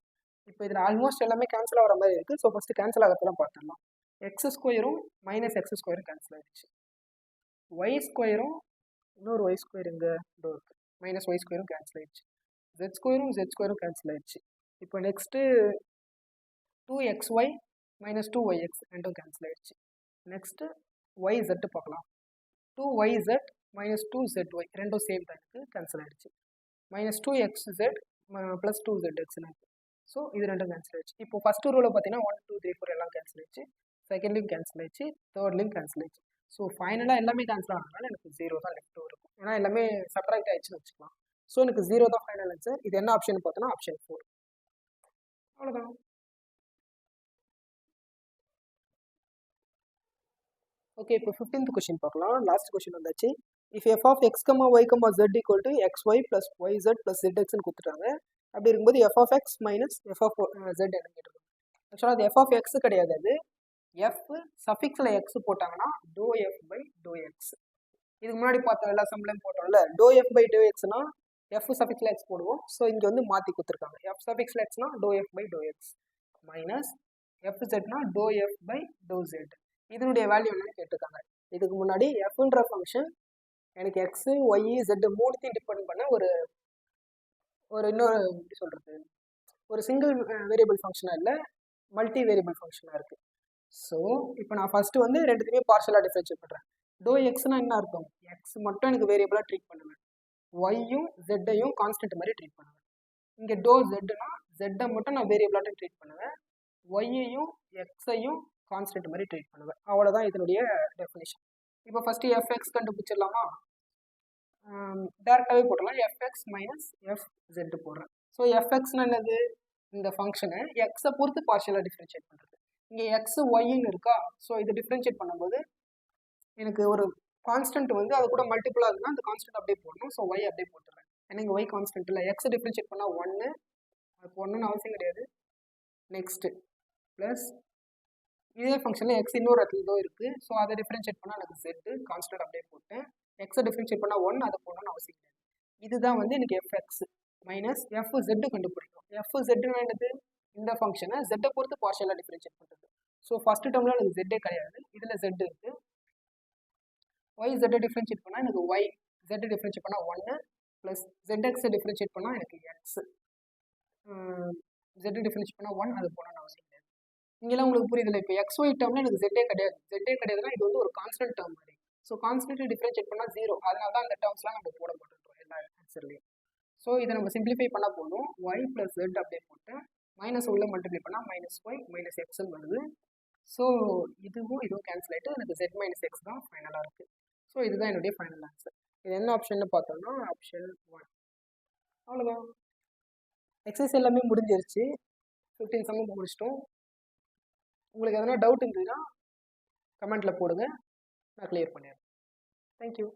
இப்போ இதில் ஆல்மோஸ்ட் எல்லாமே கேன்சல் ஆகிற மாதிரி இருக்குது. ஸோ ஃபஸ்ட்டு கேன்சல் ஆகிறதெல்லாம் பார்த்துடலாம். எக்ஸ் ஸ்கொயரும் மைனஸ் எக்ஸ் ஸ்கொயரும் கேன்சல் ஆகிடுச்சு. ஒய் ஸ்கொயரும் இன்னொரு ஒய் ஸ்கொயர் இங்கே இருக்குது, மைனஸ் ஒய் ஸ்கொயரும் கேன்சல் ஆகிடுச்சு. ஜெட் ஸ்கொயரும் கேன்சல் ஆகிடுச்சு. இப்போ நெக்ஸ்ட்டு 2xy மைனஸ் 2yx ரெண்டும் கேன்சல் ஆகிடுச்சு. நெக்ஸ்ட்டு yz பார்க்கலாம். 2yz மைனஸ் 2zy ரெண்டும் சேம் தான் இருக்குது, கேன்சல் ஆகிடுச்சு. மைனஸ் 2xz ப்ளஸ் 2zx இருக்குது. ஸோ இது ரெண்டும் கேன்சல் ஆகிடுச்சு. இப்போ ஃபஸ்ட்டு ரூலில் பார்த்தீங்கன்னா 1 2 3 4 எல்லாம் கேன்சல் ஆகிடுச்சு, செகண்ட்லையும் கேன்சல் ஆகிடுச்சு, தேர்ட்லையும் கேன்சல் ஆகிடுச்சு. ஸோ ஃபைனலாக எல்லாமே கேன்சல் ஆனதுனால எனக்கு 0 தான் லெஃப்ட் இருக்கும், ஏன்னா எல்லாமே சப்ராக்ட் ஆகிடுச்சுன்னு வச்சுக்கலாம். ஸோ எனக்கு 0 தான் ஃபைனல் ஆன்சர். இது என்ன ஆப்ஷன் பார்த்தோன்னா ஆப்ஷன் 4. அவ்வளோதான். ஓகே, இப்போ 15th கொஸ்டின் பார்க்கலாம். லாஸ்ட் கொஸ்டின் வந்தாச்சு. If F of X comma Y comma Z equal to X Y plus Y Z plus Z எக்ஸ்னு கொடுத்துட்டாங்க. அப்படி இருக்கும்போது F of X minus F of Z என்ன கேட்டிருக்காங்க. ஆக்சுவலாக அது எஃப் ஆஃப் எக்ஸ் கிடையாது, அது எஃப் சஃபிக்ஸில் எக்ஸ் போட்டாங்கன்னா டோ எஃப் பை டோ எக்ஸ். இதுக்கு முன்னாடி பார்த்தோம் எல்லா சம்லையும் போட்டோம்ல, டோ எஃப் பை டோ எக்ஸ்னா எஃப் சஃபிக்ஸில் எக்ஸ் போடுவோம். ஸோ இங்கே வந்து மாற்றி கொடுத்துருக்காங்க. எஃப் சஃபிக்ஸில் எக்ஸ்னா டோ F by to X minus F ஜெட்னா டோ எஃப் பை டோ ஜெட். இதனுடைய வேல்யூ என்னன்னு கேட்டிருக்காங்க. இதுக்கு முன்னாடி எஃப்ன்ற ஃபங்க்ஷன் எனக்கு எக்ஸு ஒய் ஜெட் மூணுத்தையும் டிபெண்ட் பண்ண ஒரு இன்னொரு எப்படி சொல்கிறது, ஒரு சிங்கிள் வேரியபிள் ஃபங்க்ஷனாக இல்லை, மல்டி வேரியபிள் ஃபங்க்ஷனாக இருக்குது. ஸோ இப்போ நான் ஃபஸ்ட்டு வந்து ரெண்டுத்தையுமே பார்ஷலாக டிஃபரன்ஷியேட் பண்ணுறேன். டோ எக்ஸ்னா என்ன அர்த்தம், எக்ஸ் மட்டும் எனக்கு வேரியபிளாக ட்ரீட் பண்ணுவேன், ஒய்யும் ஜெட்டையும் கான்ஸ்டன்ட் மாதிரி ட்ரீட் பண்ணுவேன். இங்கே டோ ஜெட்னா ஜெட்டை மட்டும் நான் வேரியபிளாக ட்ரீட் பண்ணுவேன், ஒய்யையும் எக்ஸையும் கான்ஸ்டன்ட் மாதிரி ட்ரீட் பண்ணுவேன். அவ்வளோதான் இதனுடைய டெஃபினிஷன். இப்போ ஃபஸ்ட்டு எஃப்எக்ஸ் கண்டுபிடிச்சிடலாமா? டேரெக்டாகவே போடலாம். எஃப்எக்ஸ் மைனஸ் எஃப் ஜெட் போடுறேன். ஸோ எஃப்எக்ஸ்னா என்னது, இந்த ஃபங்க்ஷனை எக்ஸை பொறுத்து பார்ஷியலாக டிஃப்ரென்ஷியேட் பண்ணுறது. இங்கே எக்ஸ் ஒய்ன்னு இருக்கா, ஸோ இது டிஃப்ரென்ஷியேட் பண்ணும்போது எனக்கு ஒரு கான்ஸ்டன்ட் வந்து அது கூட மல்டிபிளாக இருக்குன்னா அந்த கான்ஸ்டன்ட் அப்படியே போடணும். ஸோ ஒய் அப்படியே போட்டுறேன். ஏன்னா இங்கே ஒய் கான்ஸ்டன்ட் இல்லை, எக்ஸை டிஃப்ரென்ஷியேட் பண்ணால் 1, அதுக்கு 1ன்னு அவசியம் கிடையாது. நெக்ஸ்ட்டு ப்ளஸ் இதே ஃபங்க்ஷனில் எக்ஸ் இன்னொரு இடத்துல ஏதோ இருக்குது, ஸோ அதை டிஃப்ரென்ஷியேட் பண்ணால் எனக்கு ஜெட்டு கான்ஸ்டன்ட் அப்படியே போட்டேன். எக்ஸை டிஃப்ரென்ஷியேட் பண்ணால் 1, அதை போடணும்னு அவசியம் கிடையாது. இதுதான் வந்து எனக்கு எஃப்எக்ஸ் மைனஸ் எஃப் ஜெட்டு கண்டுபிடிக்கும். எஃப் ஜெட்டுன்னு என்னது, இந்த ஃபங்க்ஷனை ஜெட்டை பொறுத்து பார்ஷியலாக டிஃப்ரென்ஷியேட் பண்ணுறது. ஸோ ஃபஸ்ட்டு டேர்மில் எனக்கு ஜெட்டே கிடையாது, இதில் ஜெட் இருக்குது. ஒய் ஜெட்டை டிஃப்ரென்ஷியேட் பண்ணால் எனக்கு ஒய் ஜெட்டை டிஃப்ரென்ஷியேட் பண்ணால் 1 ப்ளஸ் ஜெட் எக்ஸை டிஃப்ரென்ஷியேட் பண்ணால் எனக்கு எக்ஸ் ஜெட்டை டிஃப்ரென்ஷியேட் பண்ணால் 1, அது போடணும்னு அவசியம் கிடையாது. இங்கெல்லாம் உங்களுக்கு புரியுதில்ல, இப்போ எக்ஸ் ஒய் டேர்மில் எனக்கு ஜெட்டே கிடையாதுன்னா இது வந்து ஒரு கான்ஸ்டன்ட் டேர்ம் மாதிரி. ஸோ கான்ஸ்டன்ட் டிஃப்ரென்ஷியேட் பண்ணால் 0, அதனால தான் அந்த டேர்ம்ஸ்லாம் நம்ம போட மாட்டோம் எல்லா ஆன்சர்லையும். ஸோ இதை நம்ம சிம்பிளிஃபை பண்ணால் போதும், ஒய் ப்ளஸ் ஜெட் அப்படியே போட்டு மைனஸ் உள்ள மல்டிப்ளை பண்ணால் மைனஸ் ஒய் மைனஸ் எக்ஸ்ன்னு வருது. ஸோ இதுவும் கேன்சல் ஆகிட்டு எனக்கு ஜெட் மைனஸ் எக்ஸ் தான் ஃபைனலாக இருக்குது. ஸோ இதுதான் என்னுடைய ஃபைனல் ஆன்சர். இது என்ன ஆப்ஷன்னு பார்த்தோம்னா ஆப்ஷன் 1. அவ்வளோதான், எக்ஸசைஸ் எல்லாமே முடிஞ்சிருச்சு. 15 சம் முடிச்சிட்டோம். உங்களுக்கு எதனா டவுட் இருந்ததுன்னா கமெண்ட்டில் போடுங்க, நான் கிளியர் பண்ணிடுறேன். தேங்க்யூ.